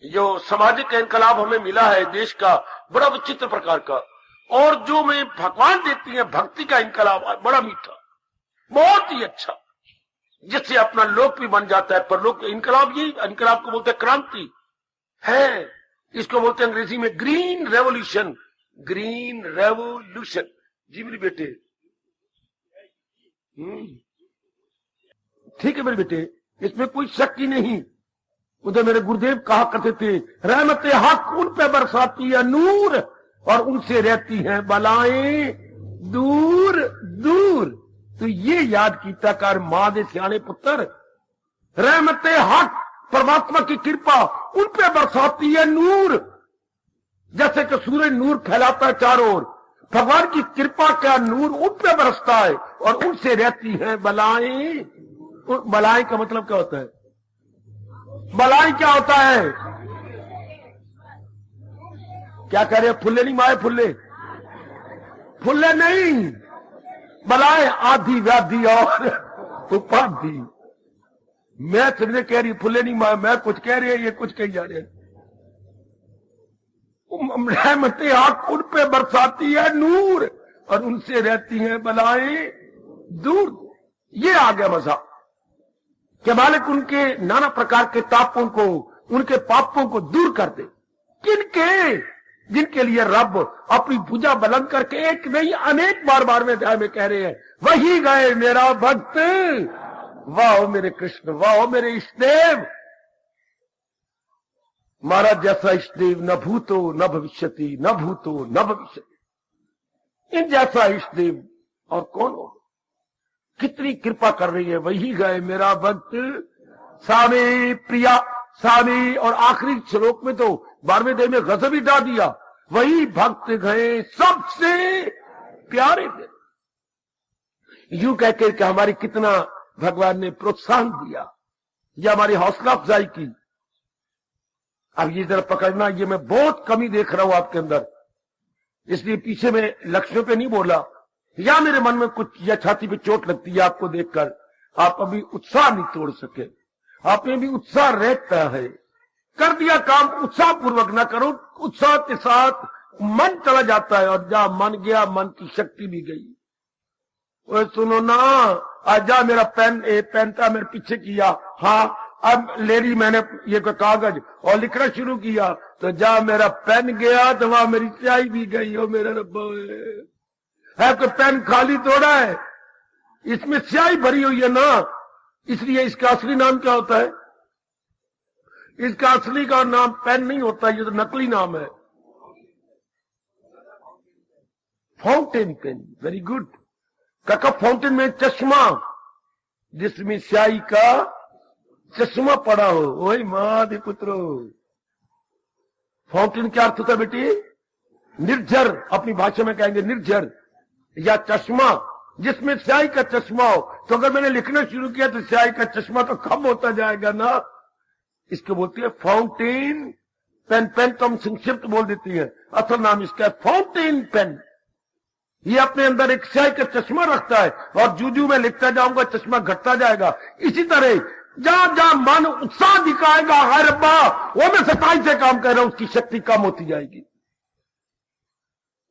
जो सामाजिक इनकलाब हमें मिला है देश का, बड़ा विचित्र प्रकार का। और जो में भगवान देती है भक्ति का इनकलाब, बड़ा मीठा, बहुत ही अच्छा, जिससे अपना लोक भी बन जाता है। पर लोक इनकलाब, यही इनकलाब को बोलते हैं क्रांति है। इसको बोलते हैं अंग्रेजी में ग्रीन रेवोल्यूशन। Green revolution. जी मेरे बेटे, ठीक है मेरे बेटे, इसमें कोई शक ही नहीं। उधर मेरे गुरुदेव कहा करते थे, रहमते हक उन पे बरसाती है नूर, और उनसे रहती हैं बलाएं दूर दूर। तो ये याद कीता कर मां दे सियाने पुत्र, रहमते हक परमात्मा की कृपा उन पे बरसाती है नूर, जैसे कि सूरज नूर फैलाता है चारों ओर, भगवान की कृपा का नूर उन पे बरसता है और उनसे रहती हैं बलाएं। बलाएं का मतलब क्या होता है? बलाएं क्या होता है? क्या कह रहे? फुल्ले नहीं माए, फुल्ले फुल्ले नहीं, बलाएं आधी व्याधि और उपाधि। मैं तुमने कह रही फुल्ले नहीं माए, मैं कुछ कह रही है, ये कुछ कही जा रहे हैं। रहमतें आंख उन पे बरसाती है नूर, और उनसे रहती हैं बलाएं दूर। ये आ गया मजा कि मालिक उनके नाना प्रकार के तापों को, उनके पापों को दूर कर दे। किनके? जिनके लिए रब अपनी भुजा बुलंद करके एक नहीं अनेक बार 12वें अध्याय में कह रहे हैं, वही गए मेरा भक्त, वाह मेरे कृष्ण, वाह मेरे इष्टदेव। महाराज जैसा इष्टदेव न भूतो न भविष्यति, न भूतो न भविष्यति। इन जैसा इष्टदेव और कौन हो? कितनी कृपा कर रही है। वही गए मेरा भक्त सामे प्रिया सामे, और आखिरी श्लोक में तो 12वें अध्याय में गजब ही डाल दिया, वही भक्त गए सबसे प्यारे थे। यूं कहकर के हमारी कितना भगवान ने प्रोत्साहन दिया, या हमारी हौसला अफजाई की। अब ये जरा पकड़ना, ये मैं बहुत कमी देख रहा हूं आपके अंदर, इसलिए पीछे में लक्ष्यों पे नहीं बोला, या मेरे मन में कुछ, या छाती पे चोट लगती है आपको देखकर, आप अभी उत्साह नहीं तोड़ सके। आप में भी उत्साह रहता है, कर दिया काम उत्साह पूर्वक ना करो, उत्साह के साथ मन चला जाता है, और जहां मन गया मन की शक्ति भी गई। और सुनो ना, आज जा मेरा पेन था मेरे पीछे किया, हाँ अब ले ली मैंने ये कागज और लिखना शुरू किया, तो जा मेरा पेन गया तो वहां मेरी स्याही भी गई। हो मेरा रब्बा, है तो पेन खाली थोड़ा है, इसमें स्याही भरी हुई है ना, इसलिए इसका असली नाम क्या होता है? इसका असली का नाम पेन नहीं होता, ये तो नकली नाम है, फाउंटेन पेन। Very good. काका फाउंटेन में चश्मा, जिसमें स्याही का चश्मा पड़ा हो, वही माँ पुत्रो। फाउंटेन क्या अर्थ होता है बेटी? निर्झर, अपनी भाषा में कहेंगे निर्झर, या चश्मा जिसमें स्याही का चश्मा हो। तो अगर मैंने लिखना शुरू किया तो स्याही का चश्मा तो कम होता जाएगा ना। इसको बोलती है फाउंटेन पेन। पेन तो हम संक्षिप्त बोल देती है, असल नाम इसका है फाउंटेन पेन। ये अपने अंदर एक स्याही का चश्मा रखता है, और जू मैं लिखता जाऊंगा चश्मा घटता जाएगा। इसी तरह जहां जहां मन उत्साह दिखाएगा, हाय रब्बा वो मैं सच्चाई से काम कर रहा हूं, उसकी शक्ति कम होती जाएगी।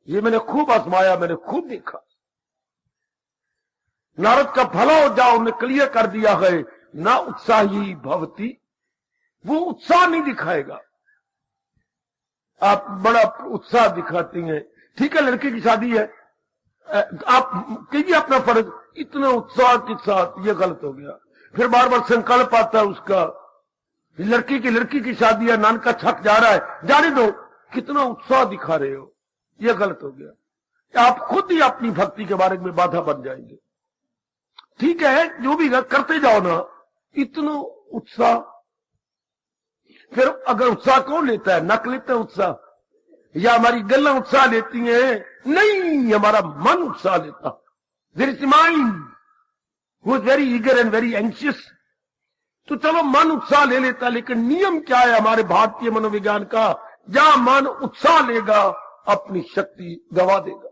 ये मैंने खूब आजमाया, मैंने खूब देखा। नारद का भला हो जाओ उन्हें क्लियर कर दिया है, ना उत्साही भवती, वो उत्साह नहीं दिखाएगा। आप बड़ा उत्साह दिखाती हैं, ठीक है लड़की की शादी है, आप कीजिए अपना फर्ज, इतना उत्साह के साथ, ये गलत हो गया। फिर बार बार संकल्प आता है उसका, लड़की की शादी है, नानका छक जा रहा है, जाने दो, कितना उत्साह दिखा रहे हो, यह गलत हो गया। आप खुद ही अपनी भक्ति के बारे में बाधा बन जाएंगे। ठीक है, जो भी करते जाओ ना, इतना उत्साह। फिर अगर उत्साह कौन लेता है? नक लेता है उत्साह, या हमारी गल्ला उत्साह लेती हैं? नहीं, हमारा मन उत्साह लेता। There is mind who is very eager and very anxious. तो चलो मन उत्साह ले लेता, लेकिन नियम क्या है हमारे भारतीय मनोविज्ञान का? जहां मन उत्साह लेगा अपनी शक्ति गवा देगा।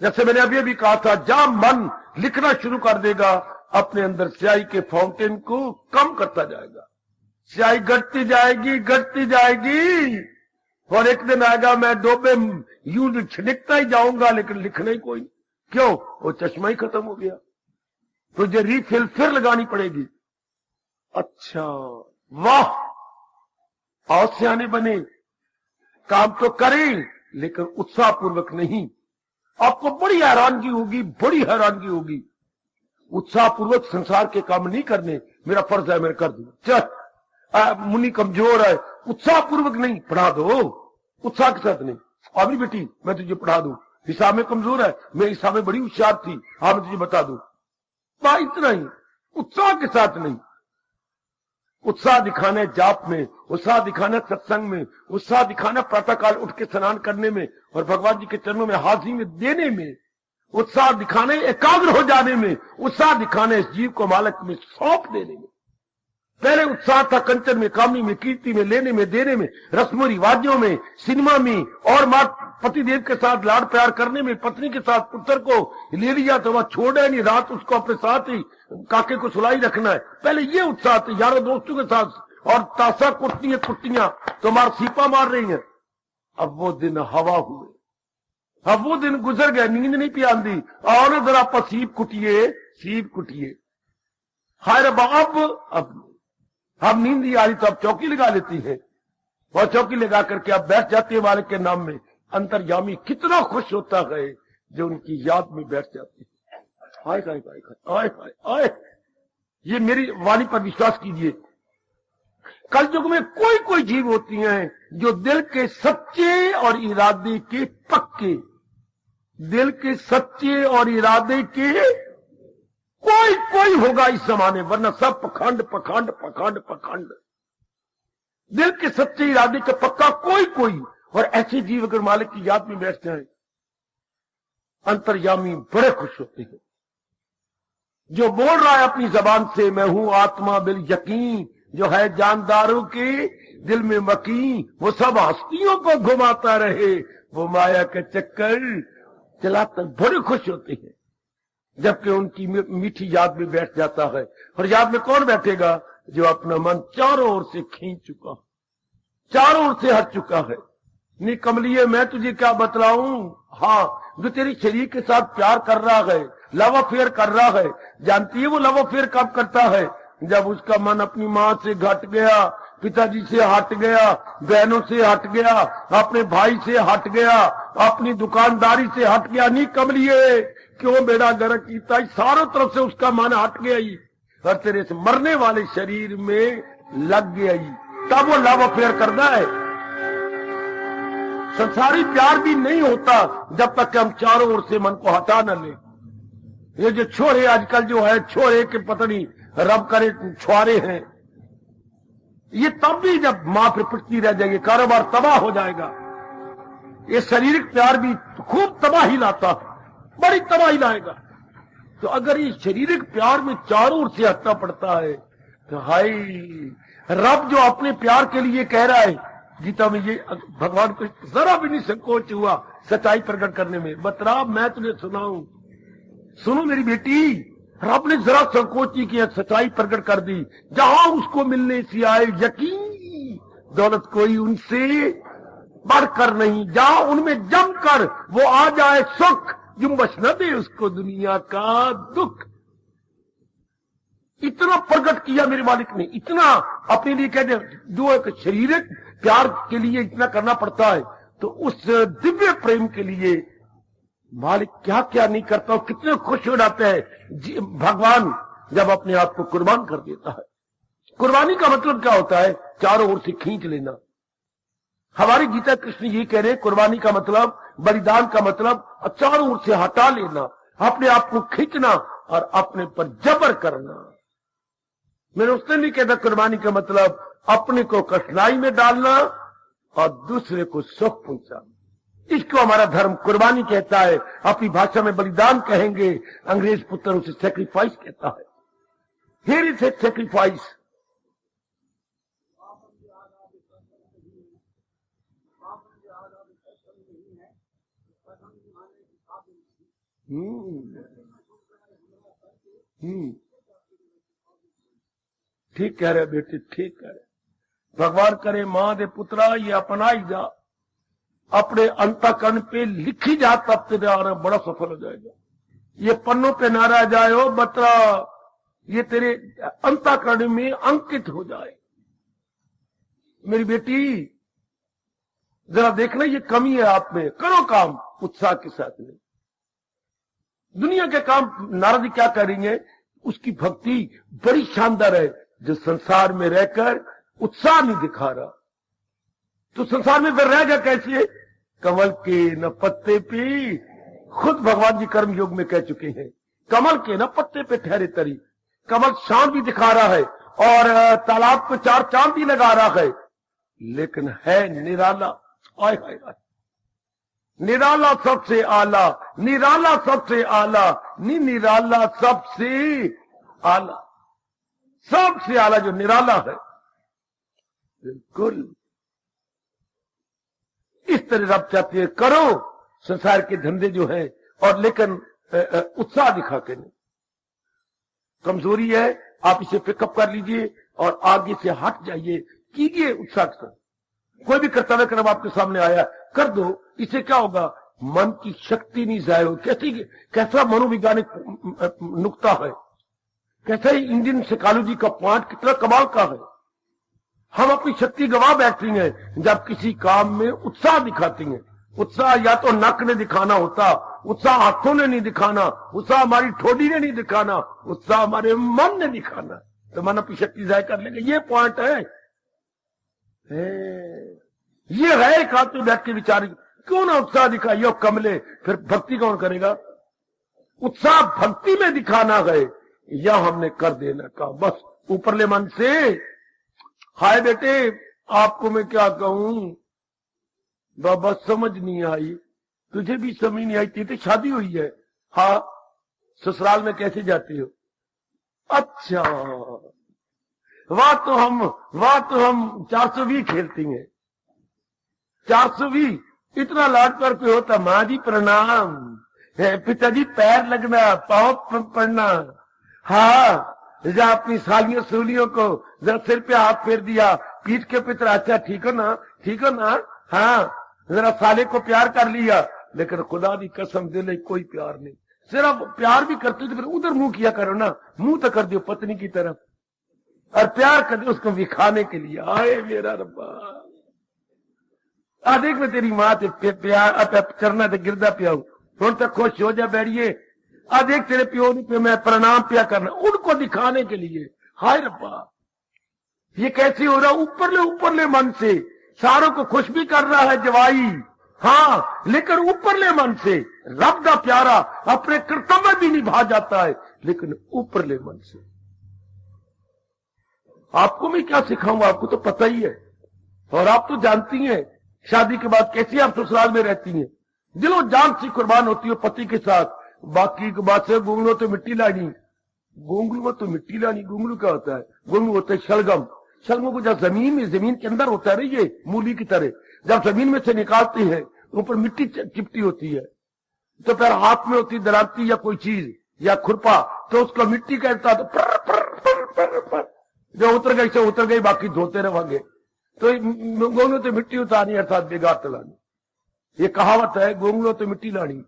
जैसे मैंने अभी कहा था, जहां मन लिखना शुरू कर देगा अपने अंदर स्याही के फाउंटेन को कम करता जाएगा। स्याही घटती जाएगी और एक दिन आएगा मैं डोबे यूं छिड़कता ही जाऊंगा, लेकिन लिखना ही कोई नहीं। क्यों? वो चश्मा ही खत्म हो गया, तुझे रीफिल फिर लगानी पड़ेगी। अच्छा, वाह, और सियाने बने, काम तो करें लेकिन उत्साहपूर्वक नहीं। आपको बड़ी हैरानगी होगी, उत्साहपूर्वक संसार के काम नहीं करने। मेरा फर्ज है, मैं कर दूं, चल मुनि कमजोर है, उत्साहपूर्वक नहीं, पढ़ा दो, उत्साह के साथ नहीं। अभी बेटी मैं तुझे पढ़ा दूं, हिसाब में कमजोर है, मैं हिसाब में बड़ी होशियार थी, हाँ मैं तुझे बता दूं, इतना ही, उत्साह के साथ नहीं। उत्साह दिखाना जाप में, उत्साह दिखाना सत्संग में, उत्साह दिखाना प्रातःकाल उठ के स्नान करने में और भगवान जी के चरणों में हाजिरी में देने में, उत्साह दिखाने एकाग्र हो जाने में, उत्साह दिखाने इस जीव को मालिक में सौंप देने में। पहले उत्साह था कंचन में, कामनी में, कीर्ति में, लेने में, देने में, रस्मों रिवाजों में, सिनेमा में, और मां पतिदेव के साथ लाड़ प्यार करने में। पत्नी के साथ पुत्र को ले लिया तो वह छोड़े नहीं, रात उसको अपने साथ ही काके को सुलाई रखना है। पहले ये उत्साह थे, यारों दोस्तों के साथ, और ताशा कुट्टियां तो मार सीपा मार रही हैं। अब वो दिन हवा हुए, अब वो दिन गुजर गए, नींद नहीं पी आंदी, और जरा आप सीप कुटिए, हाय रब्बा, अब नींद ही आ रही तो अब चौकी लगा लेती है, और चौकी लगा करके अब बैठ जाती है मालिक के नाम में। अंतर्यामी कितना खुश होता है जो उनकी याद में बैठ जाती है। हाय हाय हाय हाय हाय हाय, ये मेरी वाणी पर विश्वास कीजिए। कल युग में कोई जीव होती हैं जो दिल के सच्चे और इरादे के पक्के, दिल के सच्चे और इरादे के कोई होगा इस जमाने, वरना सब पखंड। दिल के सच्चे इरादे का पक्का कोई, और ऐसे जीव अगर मालिक की याद में बैठ जाए, अंतर्यामी बड़े खुश होते हैं। जो बोल रहा है अपनी जबान से, मैं हूं आत्मा बिल यकीन, जो है जानदारों के दिल में मकीन, वो सब हस्तियों को घुमाता रहे, वो माया के चक्कर चलाता, बड़े खुश होते हैं जबकि उनकी मीठी याद में बैठ जाता है। और याद में कौन बैठेगा? जो अपना मन चारों ओर से खींच चुका, चारों ओर से हट चुका है। नी कमलिए, मैं तुझे क्या बतलाऊं, हाँ, जो तेरी शरीर के साथ प्यार कर रहा है, लव अफेयर कर रहा है, जानती है वो लव अफेयर कब करता है? जब उसका मन अपनी माँ से घट गया, पिताजी से हट गया, बहनों से हट गया, अपने भाई से हट गया, अपनी दुकानदारी से हट गया। नी कमलिए, क्यों बेड़ा गर्क कीता, सारों तरफ से उसका मन हट गया ही, और तेरे से मरने वाले शरीर में लग गया ही, तब वो लव अफेयर करता है। संसारी प्यार भी नहीं होता जब तक कि हम चारों ओर से मन को हटा न ले। ये जो छोरे आजकल जो है, छोरे के पता नहीं रब करे छुआरे हैं, ये तब भी जब मां फिर पिटती रह जाएगी, कारोबार तबाह हो जाएगा। ये शारीरिक प्यार भी खूब तबाही लाता, बड़ी तबाही लाएगा। तो अगर ये शारीरिक प्यार में चारों ओर से हटना पड़ता है, तो हाय, रब जो अपने प्यार के लिए कह रहा है गीता में, ये भगवान को जरा भी नहीं संकोच हुआ सच्चाई प्रकट करने में। बतरा, मैं तुझे सुनाऊं, सुनो मेरी बेटी, रब ने जरा संकोच ही किया, सच्चाई प्रकट कर दी। जहां उसको मिलने से आए यकीन, दौलत कोई उनसे बढ़कर नहीं, जहां उनमें जमकर वो आ जाए सुख, जुम्बश न दे उसको दुनिया का दुख। इतना प्रकट किया मेरे मालिक ने, इतना अपने लिए कहते, जो एक शारीरिक प्यार के लिए इतना करना पड़ता है, तो उस दिव्य प्रेम के लिए मालिक क्या क्या नहीं करता, कितने खुश हो जाते हैं भगवान जब अपने आप को कुर्बान कर देता है। कुर्बानी का मतलब क्या होता है? चारों ओर से खींच लेना। हमारी गीता कृष्ण ये कह रहे हैं, कुर्बानी का मतलब, बलिदान का मतलब चारों ओर से हटा लेना, अपने आप को खींचना और अपने पर जबर करना। मैंने उसने नहीं कहता कुर्बानी का मतलब अपने को कठिनाई में डालना और दूसरे को सुख पहुंचाना। इसको हमारा धर्म कुर्बानी कहता है। अपनी भाषा में बलिदान कहेंगे, अंग्रेज पुत्र उसे सेक्रीफाइस कहता है। Here is a sacrifice. ठीक कह रहे बेटे, ठीक कह रहे। भगवान करे मां दे पुत्रा ये अपनाई जा, अपने अंतःकरण पे लिखी जा, तब तेरे आना बड़ा सफल हो जाएगा। ये पन्नों पे ना रह जाए हो बतरा, ये तेरे अंतःकरण में अंकित हो जाए। मेरी बेटी जरा देखना, ये कमी है आप में, करो काम उत्साह के साथ में। दुनिया के काम नारद क्या करेंगे? उसकी भक्ति बड़ी शानदार है। जो संसार में रहकर उत्साह नहीं दिखा रहा, तो संसार में फिर रहेगा कैसे? कमल के न पत्ते पे, खुद भगवान जी कर्म योग में कह चुके हैं, कमल के न पत्ते पे ठहरे तरी। कमल शान भी दिखा रहा है और तालाब को 4 चांद भी लगा रहा है, लेकिन है निराला। आय हाय हाय, निराला सबसे आला, निराला सबसे आला, निराला सबसे आला, सबसे आला जो निराला है। बिल्कुल इस तरह रब चाहती है, करो संसार के धंधे जो है, और लेकिन उत्साह दिखा के नहीं। कमजोरी है, आप इसे पिकअप कर लीजिए और आगे से हट जाइए, कीजिए उत्साह के साथ। कोई भी कर्तव्य कर्म आपके सामने आया, कर दो। इससे क्या होगा? मन की शक्ति नहीं जाए हो। कैसा मनोवैज्ञानिक नुक्ता है, कैसा ही इंडियन साइकोलॉजी का पॉइंट कितना कमाल का है। हम अपनी शक्ति गवा बैठती हैं जब किसी काम में उत्साह दिखाती हैं। उत्साह या तो नक ने दिखाना होता, उत्साह हाथों ने नहीं दिखाना, उत्साह हमारी ठोडी ने नहीं दिखाना, उत्साह हमारे मन ने दिखाना, तो मन अपनी शक्ति जाय कर लेंगे। ये पॉइंट है। ये है का तो बैठ के विचार, क्यों ना उत्साह दिखाइए कमले, फिर भक्ति कौन करेगा? उत्साह भक्ति में दिखाना है, या हमने कर देना का बस ऊपरले मन से। हाय बेटे, आपको मैं क्या कहूं, बाबा समझ नहीं आई, तुझे भी समझ नहीं आई, तेरी तो शादी हुई है। हाँ, ससुराल में कैसे जाती हो? अच्छा, वहां तो हम 420 खेलती हैं। 420 इतना लाड पर पे होता। माँ जी प्रणाम, पिताजी पैर लगना, पाँव पड़ना। हाँ, जरा अपनी सालियों सूलियों को जरा सिर पे हाथ फेर दिया, पीठ के पितर, अच्छा ठीक हो ना, ठीक हो ना। हाँ, जरा साले को प्यार कर लिया, लेकिन खुदा की कसम दिले कोई प्यार नहीं। सिर्फ प्यार भी करते तो फिर उधर मुंह किया करो ना, मुंह तो कर दियो पत्नी की तरफ, और प्यार कर दियो उसको दिखाने के लिए। आए मेरा रब्बा, देख मैं तेरी मां ते प्यार करना तो गिरदा पिया हूं तक खुश हो जा बैठिए। देख तेरे प्यो पे मैं प्रणाम पिया करना, उनको दिखाने के लिए। हाय रब्बा, ये कैसे हो रहा? ऊपरले मन से सारों को खुश भी कर रहा है जवाई, हाँ, लेकिन ऊपरले मन से रब दा प्यारा अपने कर्तव्य भी निभा जाता है, लेकिन ऊपरले मन से। आपको मैं क्या सिखाऊंगा, आपको तो पता ही है, और आप तो जानती हैं शादी के बाद कैसी आप ससुराल में रहती हैं। दिलो जान से कुर्बान होती हो पति के साथ। बाकी की बात से गोंगलू तो मिट्टी लानी, गोंगलू तो मिट्टी लानी। गोंगलू क्या होता है? गोंगलू होता है शलगम। शलगम को जब जमीन के अंदर होता है, ये मूली की तरह, जब जमीन में से निकालते हैं ऊपर मिट्टी चिपटी होती है, तो फिर हाथ में होती दराती या कोई चीज या खुरपा, तो उसको मिट्टी कहता, तो पर, पर, पर, पर, पर, जो उतर गई से उतर गई, बाकी धोते रहेंगे। तो गोंगलू तो मिट्टी उतारनी अर्थात बेगार तलानी। ये कहावत है, गोंगलू तो मिट्टी लानी।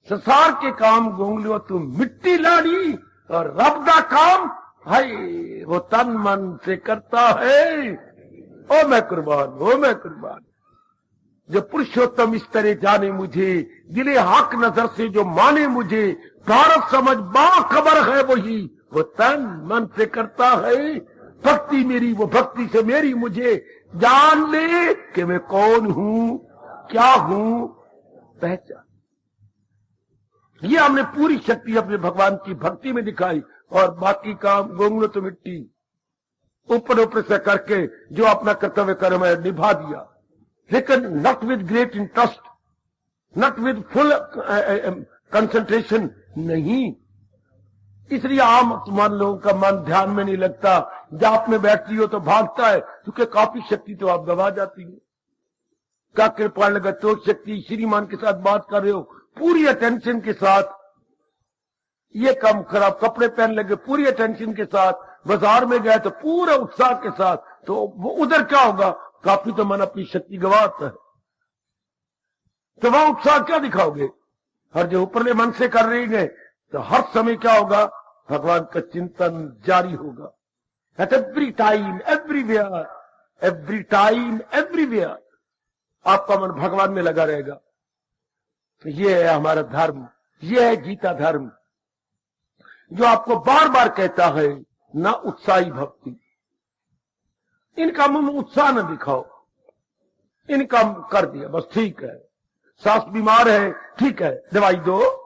संसार के काम गोंगलू तो मिट्टी लानी, और रब दा काम है वो तन मन से करता है। ओ मैं कुर्बान। जो पुरुषोत्तम इस तरह जाने मुझे, दिले हक नजर से जो माने मुझे, भारत समझ बाखबर है वही, वो तन मन से करता है भक्ति मेरी, वो भक्ति से मेरी मुझे जान ले कि मैं कौन हूं, क्या हूं, पहचान। ये हमने पूरी शक्ति अपने भगवान की भक्ति में दिखाई, और बाकी काम गोंगलो तो मिट्टी ऊपर ऊपर से करके जो अपना कर्तव्य कर्म है निभा दिया, लेकिन not with great interest, not with full concentration नहीं। इसलिए आम मान लोगों का मन ध्यान में नहीं लगता, जाप में बैठती हो तो भागता है, क्योंकि काफी शक्ति तो आप गवा जाती है। क्या कृपा लगा तो शक्ति श्रीमान के साथ बात कर रहे हो पूरी अटेंशन के साथ, ये कम खराब कपड़े पहन लगे पूरी अटेंशन के साथ, बाजार में गए तो पूरा उत्साह के साथ, तो वो उधर क्या होगा, काफी तो मन अपनी शक्ति गवाता है, तो वहां उत्साह क्या दिखाओगे। और जो ऊपरले मन से कर रही गए तो हर समय क्या होगा, भगवान का चिंतन जारी होगा। At every time everywhere, every time everywhere आपका मन भगवान में लगा रहेगा। तो ये है हमारा धर्म, ये है गीता धर्म, जो आपको बार बार कहता है ना उत्साही भक्ति। इन कामों में उत्साह न दिखाओ, इन काम कर दिया बस ठीक है, सास बीमार है ठीक है दवाई दो,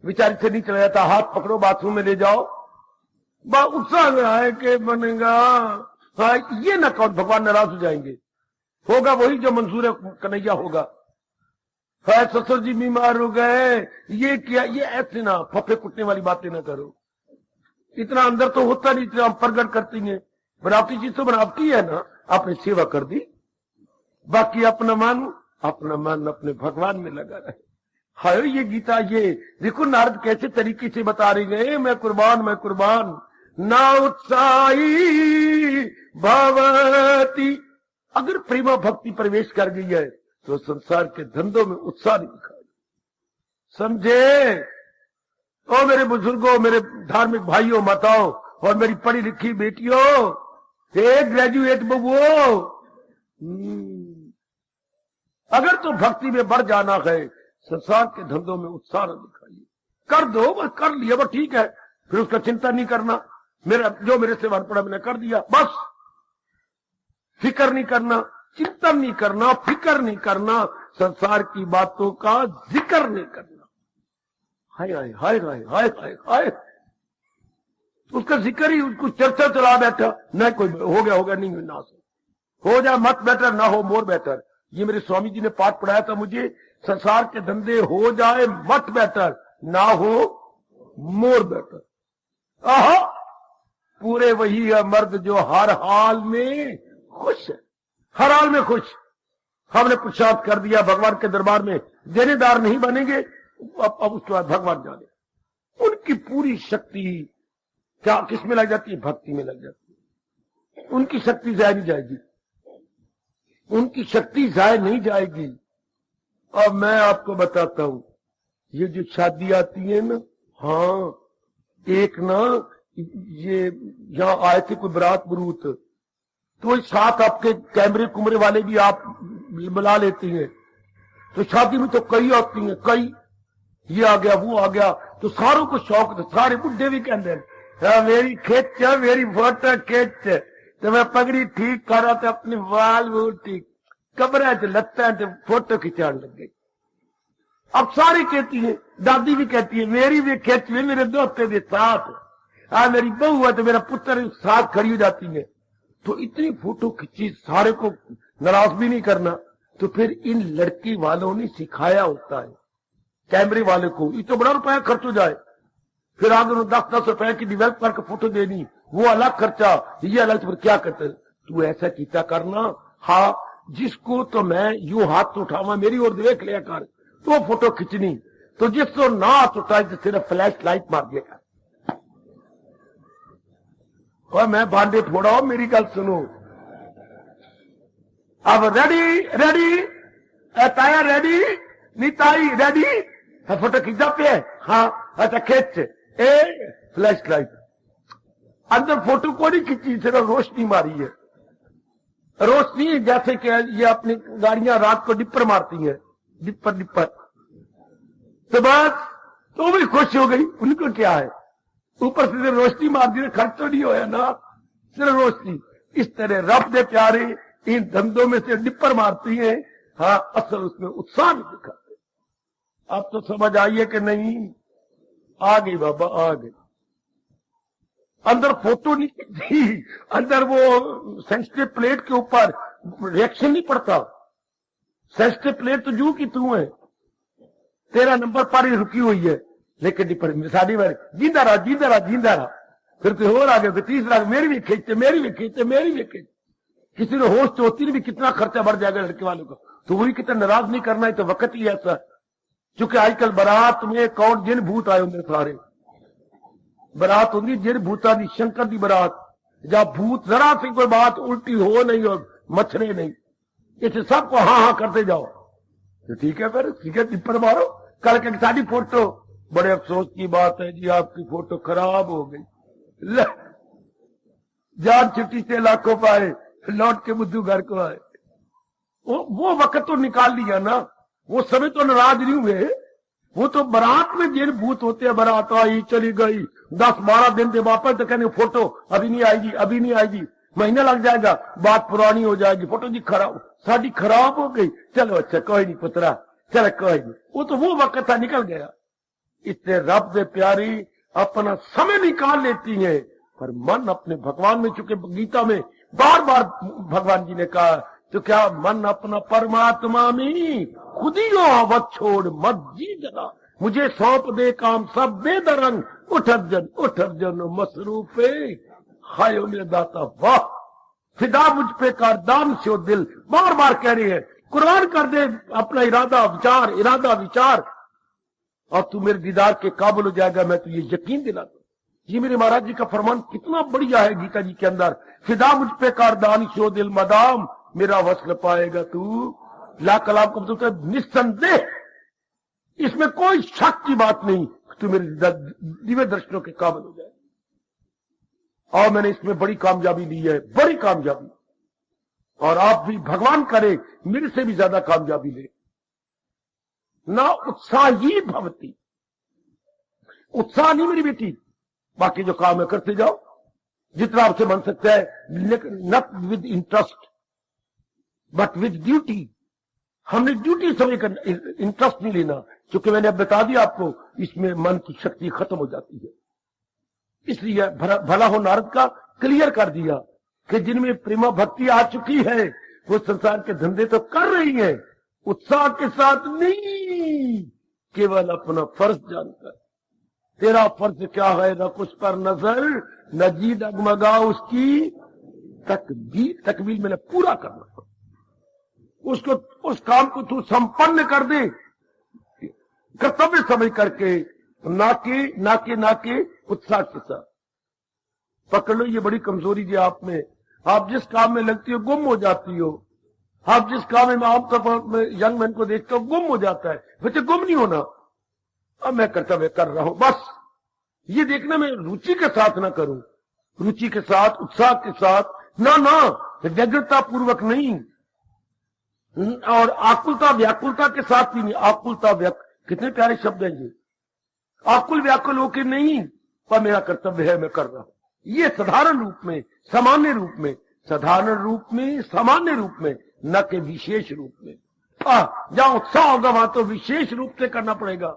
विचारी से नहीं चला जाता, हाथ पकड़ो बाथरूम में ले जाओ, उत्साह में आए के बनेगा। हाँ, ये न कहो, भगवान नाराज हो जाएंगे। होगा वही जो मंजूर है कन्हैया होगा। हाँ, ससुर जी बीमार हो गए, ये किया, ये ऐसे ना फफे कुटने वाली बातें ना करो। इतना अंदर तो होता नहीं, इतना हम प्रगट करती हैं। बनावटी चीज तो बनावटी है ना, आपने सेवा कर दी, बाकी अपना मन अपने भगवान में लगा रहे। हाय, ये गीता, ये देखो नारद कैसे तरीके से बता रहे गए, मैं कुर्बान ना उत्साही भवती। अगर प्रेमा भक्ति प्रवेश कर गई है तो संसार के धंधों में उत्साह नहीं दिखाएगा। समझे? ओ मेरे बुजुर्गों, मेरे धार्मिक भाइयों माताओं, और मेरी पढ़ी लिखी बेटियों, ग्रेजुएट बबुओं, अगर तो भक्ति में बढ़ जाना है, संसार के धंधों में उत्साह न दिखाइए। कर दो, बस कर लिया, बस ठीक है, फिर उसका चिंता नहीं करना। जो मेरे से वन पड़ा मैंने कर दिया, बस फिक्र नहीं करना, चिंतन नहीं करना, फिक्र नहीं करना, संसार की बातों का जिक्र नहीं करना। हाय हाय हाय हाय हाय हाय हाय, उसका जिक्र ही, उसको चर्चा चला बैठा, न कोई हो गया नहीं नाश हो जाए, मत बेटर ना हो मोर बेटर। ये मेरे स्वामी जी ने पाठ पढ़ाया था मुझे, संसार के धंधे हो जाए मत बेटर, ना हो मोर बेटर। आहा, पूरे वही है मर्द जो हर हाल में खुश है, हर हाल में खुश। हमने पुरुषार्थ कर दिया, भगवान के दरबार में देनेदार नहीं बनेंगे, अब उसके बाद भगवान जाने। उनकी पूरी शक्ति क्या किस में लग जाती है? भक्ति में लग जाती है। उनकी शक्ति जाए नहीं जाएगी, उनकी शक्ति जाए नहीं जाएगी। और मैं आपको बताता हूं, ये जो शादी आती है ना, हाँ, एक ना ये यहां आए थे कोई बारात बरूत, तो साथ आपके कैमरे कुमरे वाले भी आप बुला लेती हैं। तो शादी में तो कई आती हैं, कई, ये आ गया वो आ गया, तो सारों को शौक था, सारे बुढ़े भी कहते हैं मेरी खिंच, मेरी फोटो खिंच। तो मैं पगड़ी ठीक कर रहा था, अपने बाल वो ठीक कमरे च लगता है, तो फोटो खिंचाने लग गई। अब सारी कहती है, दादी भी कहती है मेरी भी खिंच में, मेरे दोस्तों के साथ, मेरी बहू है तो मेरा पुत्र साथ खड़ी हो जाती है। तो इतनी फोटो खिंची, सारे को नाराज भी नहीं करना। तो फिर इन लड़की वालों ने सिखाया होता है कैमरे वाले को, ये तो बड़ा रुपया खर्च हो जाए, फिर आगे 10-10 रुपए की डिवेल्प करके फोटो देनी, वो अलग खर्चा, ये अलग। फिर क्या करते, तू ऐसा कीता करना, हाँ, जिसको तो मैं यूं हाथ उठावा मेरी ओर देख लिया कर, तो फोटो खिंचनी, तो जिसको ना हाथ उठाए तो सिर्फ फ्लैश लाइट मार दिया कर। और मैं भांडे फोड़ा, मेरी गल सुनो। अब रेडी ताया रेडी, नहीं ताई रेडी, फोटो खींचा पे, हाँ, अच्छा खींच, फ्लैश लाइट अंदर फोटो को नहीं खींची, सिर्फ रोशनी मारी है। रोशनी जैसे कि ये अपनी गाड़ियां रात को डिपर मारती हैं, डिपर, तो बस तो भी खुश हो गई। उनको क्या है, ऊपर से सिर्फ रोशनी मार दी, खर्च तो नहीं होया ना, सिर्फ रोशनी। इस तरह रब दे प्यारे इन धंधों में से डिपर मारती हैं, हाँ असल उसमें उत्साह नहीं दिखाते। अब तो समझ आइए कि नहीं? आ गई बाबा, आ गई। अंदर फोटो नहीं थी, अंदर वो सेंसिटिव प्लेट के ऊपर रिएक्शन नहीं पड़ता। सेंसिटिव प्लेट तो जू की तू है, तेरा नंबर पर ही रुकी हुई है, लेकिन डिपर साड़ी बार जींदा रहा, जींदा रहा, जींदा रहा। फिर कोई और आ गया, तीसरा मेरी भी खींचते, मेरी भी खींचते, मेरी भी खींचते। किसी ने होश चौथी ने भी कितना खर्चा बढ़ जाएगा लड़के वालों का, तो वही कितना नाराज नहीं करना है, तो वक्त ही ऐसा। क्योंकि आजकल बारात में कौन जिन भूत आए होंगे, सारे बारात होंगी जिन भूता दी, शंकर दी बारात, जब भूत जरा सी कोई बात उल्टी हो नहीं और मछरे नहीं, इसे सबको हाँ हाँ करते जाओ, तो ठीक है, फिर ठीक है, टिप्पर मारो। कल के सारी फोटो, बड़े अफसोस की बात है जी, आपकी फोटो खराब हो गई। जान छुट्टी से लाखों पाए, लौट के बुद्धू घर को आए। वो वक्त तो निकाल लिया ना, वो समय तो नाराज नहीं हुए। वो तो बारात में जिन भूत होते हैं, बारात आई चली गई, 10-12 दिन के वापस तो कहने फोटो अभी नहीं आएगी, अभी नहीं आएगी, महीना लग जाएगा, बात पुरानी हो जाएगी, फोटो जी खराब, साड़ी खराब हो गई। चलो अच्छा कोई नहीं पुत्रा, चलो कोई नहीं। वो तो वो वक्त था, निकल गया। इससे रब दे प्यारी अपना समय निकाल लेती है, पर मन अपने भगवान में, चुके गीता में बार बार भगवान जी ने कहा, तो क्या मन अपना परमात्मा में खुद ही हो अवध छोड़ मत जी जरा, मुझे सौंप दे काम सब बेदरंग, उठ अर्जन मसरूफे हायो मेरे दाता, वाह फिदा मुझ पे कर दाम से दिल। बार बार कह रही है, कुर्बान कर दे अपना इरादा विचार, इरादा विचार, और तू मेरे दीदार के काबिल हो जाएगा, मैं तुझे यकीन दिलाता हूं। ये मेरे महाराज जी का फरमान कितना बढ़िया है गीता जी के अंदर, फिदा मुझ पे कर दान शो दिल मदाम, मेरा वस्ल पाएगा तू ला कलाम को, तो निस्संदेह इसमें कोई शक की बात नहीं, तू मेरे दिव्य दर्शनों के काबिल हो जाए। और मैंने इसमें बड़ी कामयाबी ली है, बड़ी कामयाबी, और आप भी भगवान करे मेरे से भी ज्यादा कामयाबी ले। ना उत्साह ही भवती, उत्साह नहीं मेरी बेटी, बाकी जो काम है करते जाओ, जितना आपसे बन सकता है, not with interest but with duty. हमने ड्यूटी समझ कर इंटरेस्ट नहीं लेना, क्योंकि मैंने अब बता दिया आपको, इसमें मन की शक्ति खत्म हो जाती है। इसलिए भला हो नारद का क्लियर कर दिया कि जिनमें प्रेमा भक्ति आ चुकी है, वो संसार के धंधे तो कर रही है, उत्साह के साथ नहीं, केवल अपना फर्ज जानकर। तेरा फर्ज क्या है, न कुछ पर नजर, न जी डगमगा उसकी तकमील मैंने पूरा करना, उसको उस काम को तू संपन्न कर दे कर्तव्य समझ करके, ना के उत्साह के साथ। पकड़ लो, ये बड़ी कमजोरी है आप में। आप जिस काम में लगती हो गुम हो जाती हो। आप जिस काम में आमतौर पर यंग मैन को देखते हो गुम हो जाता है, बच्चे गुम नहीं होना, अब मैं कर्तव्य कर रहा हूं बस। ये देखना मैं रुचि के साथ ना करूं, रुचि के साथ, उत्साह के साथ, ना व्यग्रता पूर्वक नहीं, और आकुलता व्याकुलता के साथ भी नहीं। आकुलता कितने प्यारे शब्द हैं ये, आकुल व्याकुल होकर नहीं, पर मेरा कर्तव्य है, मैं कर रहा हूं। ये साधारण रूप में, सामान्य रूप में, साधारण रूप में, सामान्य रूप में, न कि विशेष रूप में। जहां उत्साह होगा वहां तो विशेष रूप से करना पड़ेगा,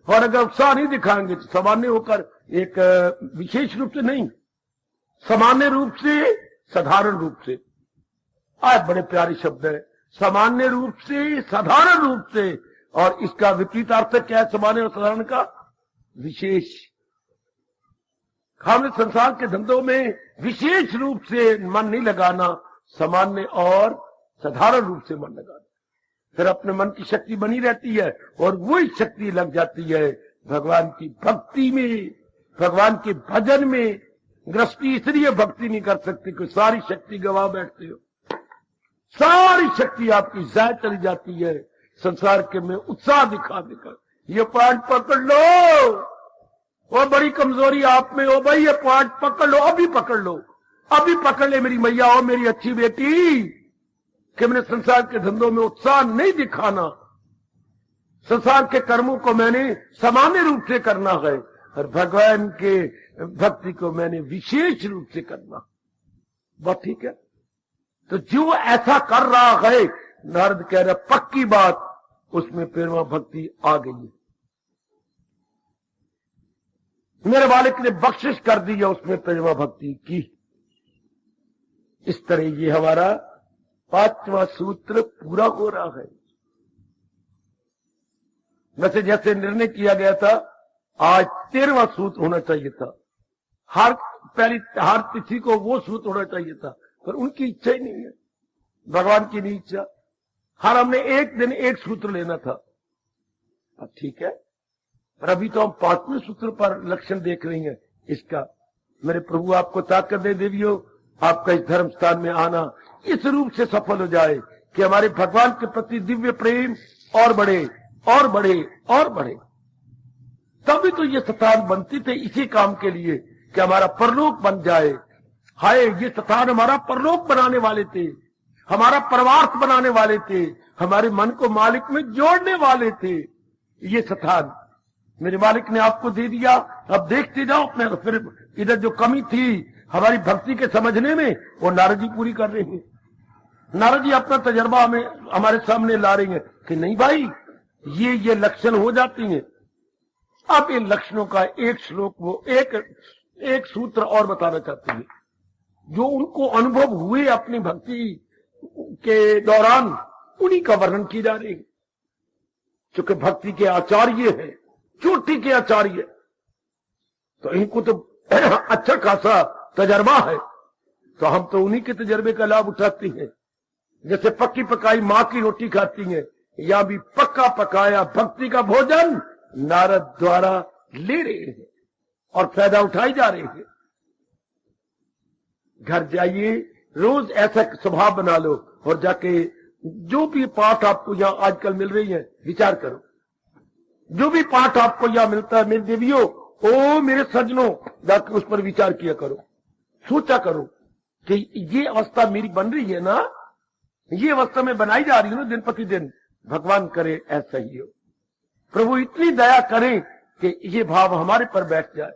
और अगर उत्साह नहीं दिखाएंगे तो सामान्य होकर, एक विशेष रूप से नहीं, सामान्य रूप से, साधारण रूप से। आज बड़े प्यारे शब्द है, सामान्य रूप से, साधारण रूप से, और इसका विपरीत अर्थ क्या है सामान्य और साधारण का? विशेष। हमने संसार के धंधों में विशेष रूप से मन नहीं लगाना, सामान्य और साधारण रूप से मन लगाना, फिर अपने मन की शक्ति बनी रहती है, और वही शक्ति लग जाती है भगवान की भक्ति में, भगवान के भजन में। गृहस्थी इसलिए भक्ति नहीं कर सकती कि सारी शक्ति गवा बैठते हो, सारी शक्ति आपकी जाय चली जाती है संसार के में उत्साह दिखा देकर। ये पॉइंट पकड़ लो, वो बड़ी कमजोरी आप में हो भाई, ये पॉइंट पकड़ लो, अभी पकड़ लो, अभी पकड़ ले मेरी मैया हो, मेरी अच्छी बेटी, कि मैंने संसार के धंधों में उत्साह नहीं दिखाना, संसार के कर्मों को मैंने सामान्य रूप से करना है, और भगवान के भक्ति को मैंने विशेष रूप से करना। बात ठीक है। तो जो ऐसा कर रहा है, नारद कह रहा पक्की बात, उसमें प्रेमा भक्ति आ गई है। मेरे मालिक ने बख्शिश कर दी है उसमें प्रेमा भक्ति की। इस तरह ये हमारा 5वां सूत्र पूरा हो रहा है। वैसे जैसे निर्णय किया गया था, आज 13वां सूत्र होना चाहिए था। हर तिथि को वो सूत्र होना चाहिए था, पर उनकी इच्छा ही नहीं है, भगवान की नहीं इच्छा। हर हमने एक दिन एक सूत्र लेना था। अब ठीक है, पर अभी तो हम 5वें सूत्र पर लक्षण देख रही हैं इसका। मेरे प्रभु आपको ताकत दे देवियो, आपका इस धर्म स्थान में आना इस रूप से सफल हो जाए कि हमारे भगवान के प्रति दिव्य प्रेम और बढ़े और बढ़े और बढ़े। तभी तो ये स्थान बनती थे इसी काम के लिए कि हमारा परलोक बन जाए। हाय, ये स्थान हमारा परलोक बनाने वाले थे, हमारा परमार्थ बनाने वाले थे, हमारे मन को मालिक में जोड़ने वाले थे। ये स्थान मेरे मालिक ने आपको दे दिया। अब देखते जाओ अपने। फिर इधर जो कमी थी हमारी भक्ति के समझने में, वो नारद जी पूरी कर रहे हैं। नारद जी अपना तजर्बा हमें हमारे सामने ला रही हैं कि नहीं भाई, ये लक्षण हो जाती हैं। अब इन लक्षणों का एक श्लोक, वो एक सूत्र और बताना चाहते हैं, जो उनको अनुभव हुए अपनी भक्ति के दौरान, उन्हीं का वर्णन की जा रही है। चूंकि भक्ति के आचार्य है, चोटी के आचार्य, तो इनको तो अच्छा खासा तजर्बा है, तो हम तो उन्हीं के तजर्बे का लाभ उठाते हैं। जैसे पक्की पकाई माँ की रोटी खाती हैं, या भी पक्का पकाया भक्ति का भोजन नारद द्वारा ले रहे हैं और फायदा उठाई जा रहे हैं। घर जाइए, रोज ऐसा स्वभाव बना लो और जाके जो भी पाठ आपको यहाँ आजकल मिल रही है, विचार करो। जो भी पाठ आपको यहाँ मिलता है, मेरे देवियों, ओ मेरे सज्जनों, जाकर उस पर विचार किया करो, सोचा करो कि ये अवस्था मेरी बन रही है ना, ये अवस्था में बनाई जा रही हूं ना दिन प्रतिदिन। भगवान करे ऐसा ही हो। प्रभु इतनी दया करें कि ये भाव हमारे पर बैठ जाए।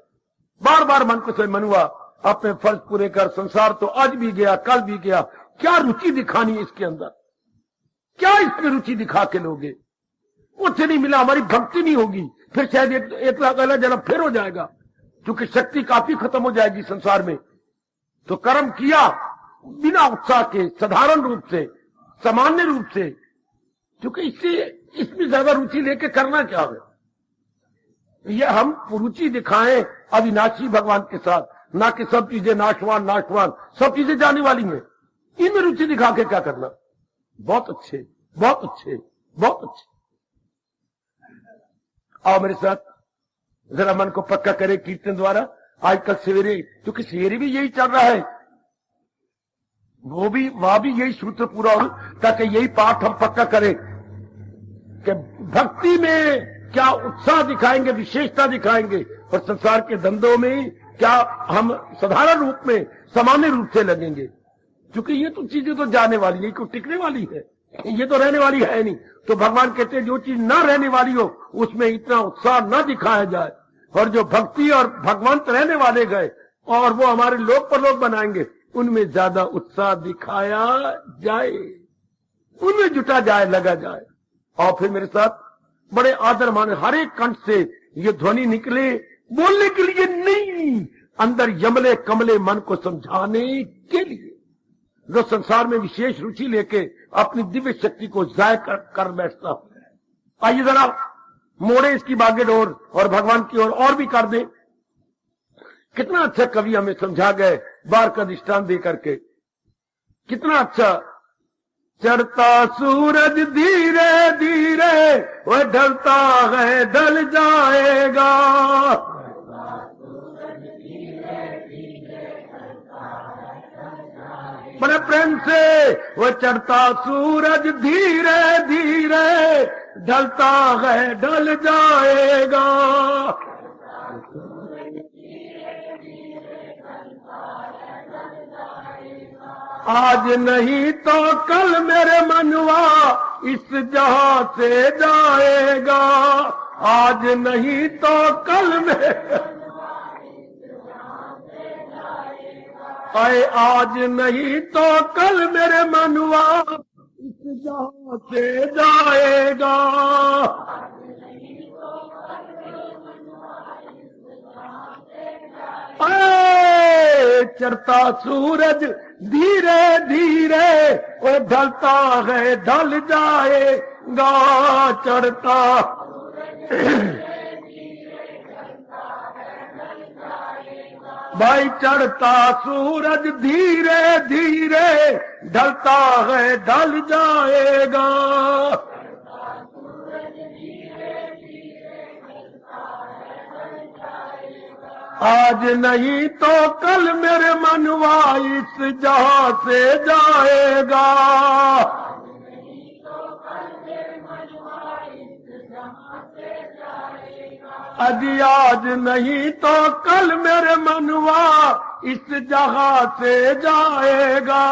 बार बार मन को से मनुआ अपने फर्ज पूरे कर, संसार तो आज भी गया कल भी गया, क्या रुचि दिखानी है इसके अंदर, क्या इसमें रुचि दिखा के लोगे? उससे नहीं मिला, हमारी भक्ति नहीं होगी, फिर शायद एक लाख अगला जन्म फिर हो जाएगा, क्योंकि शक्ति काफी खत्म हो जाएगी संसार में। तो कर्म किया बिना उत्साह के, साधारण रूप से, सामान्य रूप से, क्योंकि इसमें ज्यादा रुचि लेके करना क्या है? यह हम रुचि दिखाएं अविनाशी भगवान के साथ, ना कि सब चीजें नाशवान नाशवान, सब चीजें जाने वाली हैं, इनमें रुचि दिखा के क्या करना? बहुत अच्छे, बहुत अच्छे, बहुत अच्छे। आओ मेरे साथ, जरा मन को पक्का करे कीर्तन द्वारा। आजकल सवेरे, क्योंकि सवेरे भी यही चल रहा है, वहां भी यही सूत्र पूरा हो, ताकि यही पाठ हम पक्का करें कि भक्ति में क्या उत्साह दिखाएंगे, विशेषता दिखाएंगे, और संसार के धंधों में क्या हम साधारण रूप में, सामान्य रूप से लगेंगे। क्योंकि ये तो चीजें तो जाने वाली है, कोई टिकने वाली है, ये तो रहने वाली है नहीं। तो भगवान कहते हैं जो चीज ना रहने वाली हो उसमें इतना उत्साह न दिखाया जाए, और जो भक्ति और भगवंत रहने वाले गए और वो हमारे लोक परलोक बनाएंगे, उनमें ज्यादा उत्साह दिखाया जाए, उनमें जुटा जाए, लगा जाए। और फिर मेरे साथ बड़े आदर माने हर एक कंठ से ये ध्वनि निकले, बोलने के लिए नहीं, अंदर यमले कमले मन को समझाने के लिए। जो संसार में विशेष रुचि लेके अपनी दिव्य शक्ति को जाय कर बैठता है, आइए जरा मोड़े इसकी बागेडोर और भगवान की ओर और भी कर दे। कितना अच्छा कवि हमें समझा गए बार का दृष्टांत दे करके, कितना अच्छा। चढ़ता सूरज धीरे धीरे वह ढलता है ढल जाएगा, बड़े प्रेम से वह चढ़ता सूरज धीरे धीरे ढलता है ढल जाएगा। आज नहीं तो कल मेरे मनवा इस जहां से जाएगा, आज नहीं तो कल में आए, आज नहीं तो कल मेरे मनवा इस जहां से जाएगा। चढ़ता सूरज धीरे धीरे वो ढलता है ढल जाएगा। चढ़ता भाई चढ़ता सूरज धीरे धीरे ढलता है ढल जाएगा। आज नहीं तो कल मेरे मनवा इस जहां से जाएगा। अजी आज नहीं तो कल मेरे मनवा इस जगह से जाएगा।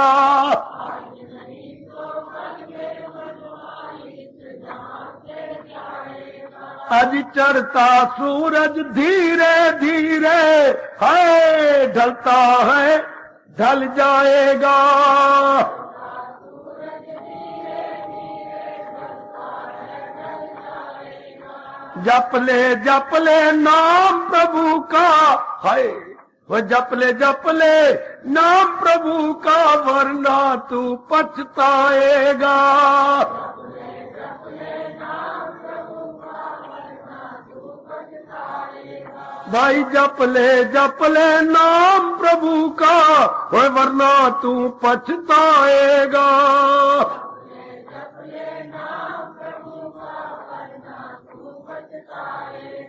अजी चढ़ता सूरज धीरे धीरे है ढलता है ढल जाएगा। जप ले नाम प्रभु का है, वो जप ले नाम प्रभु का, वरना तू पछताएगा। भाई जप ले नाम प्रभु का, वो वरना तू पछताएगा।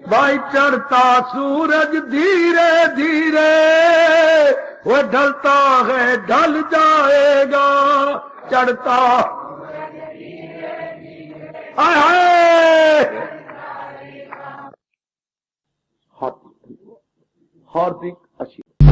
भाई चढ़ता सूरज धीरे धीरे वो ढलता है ढल जाएगा। चढ़ता हार्दिक आशीर्वाद।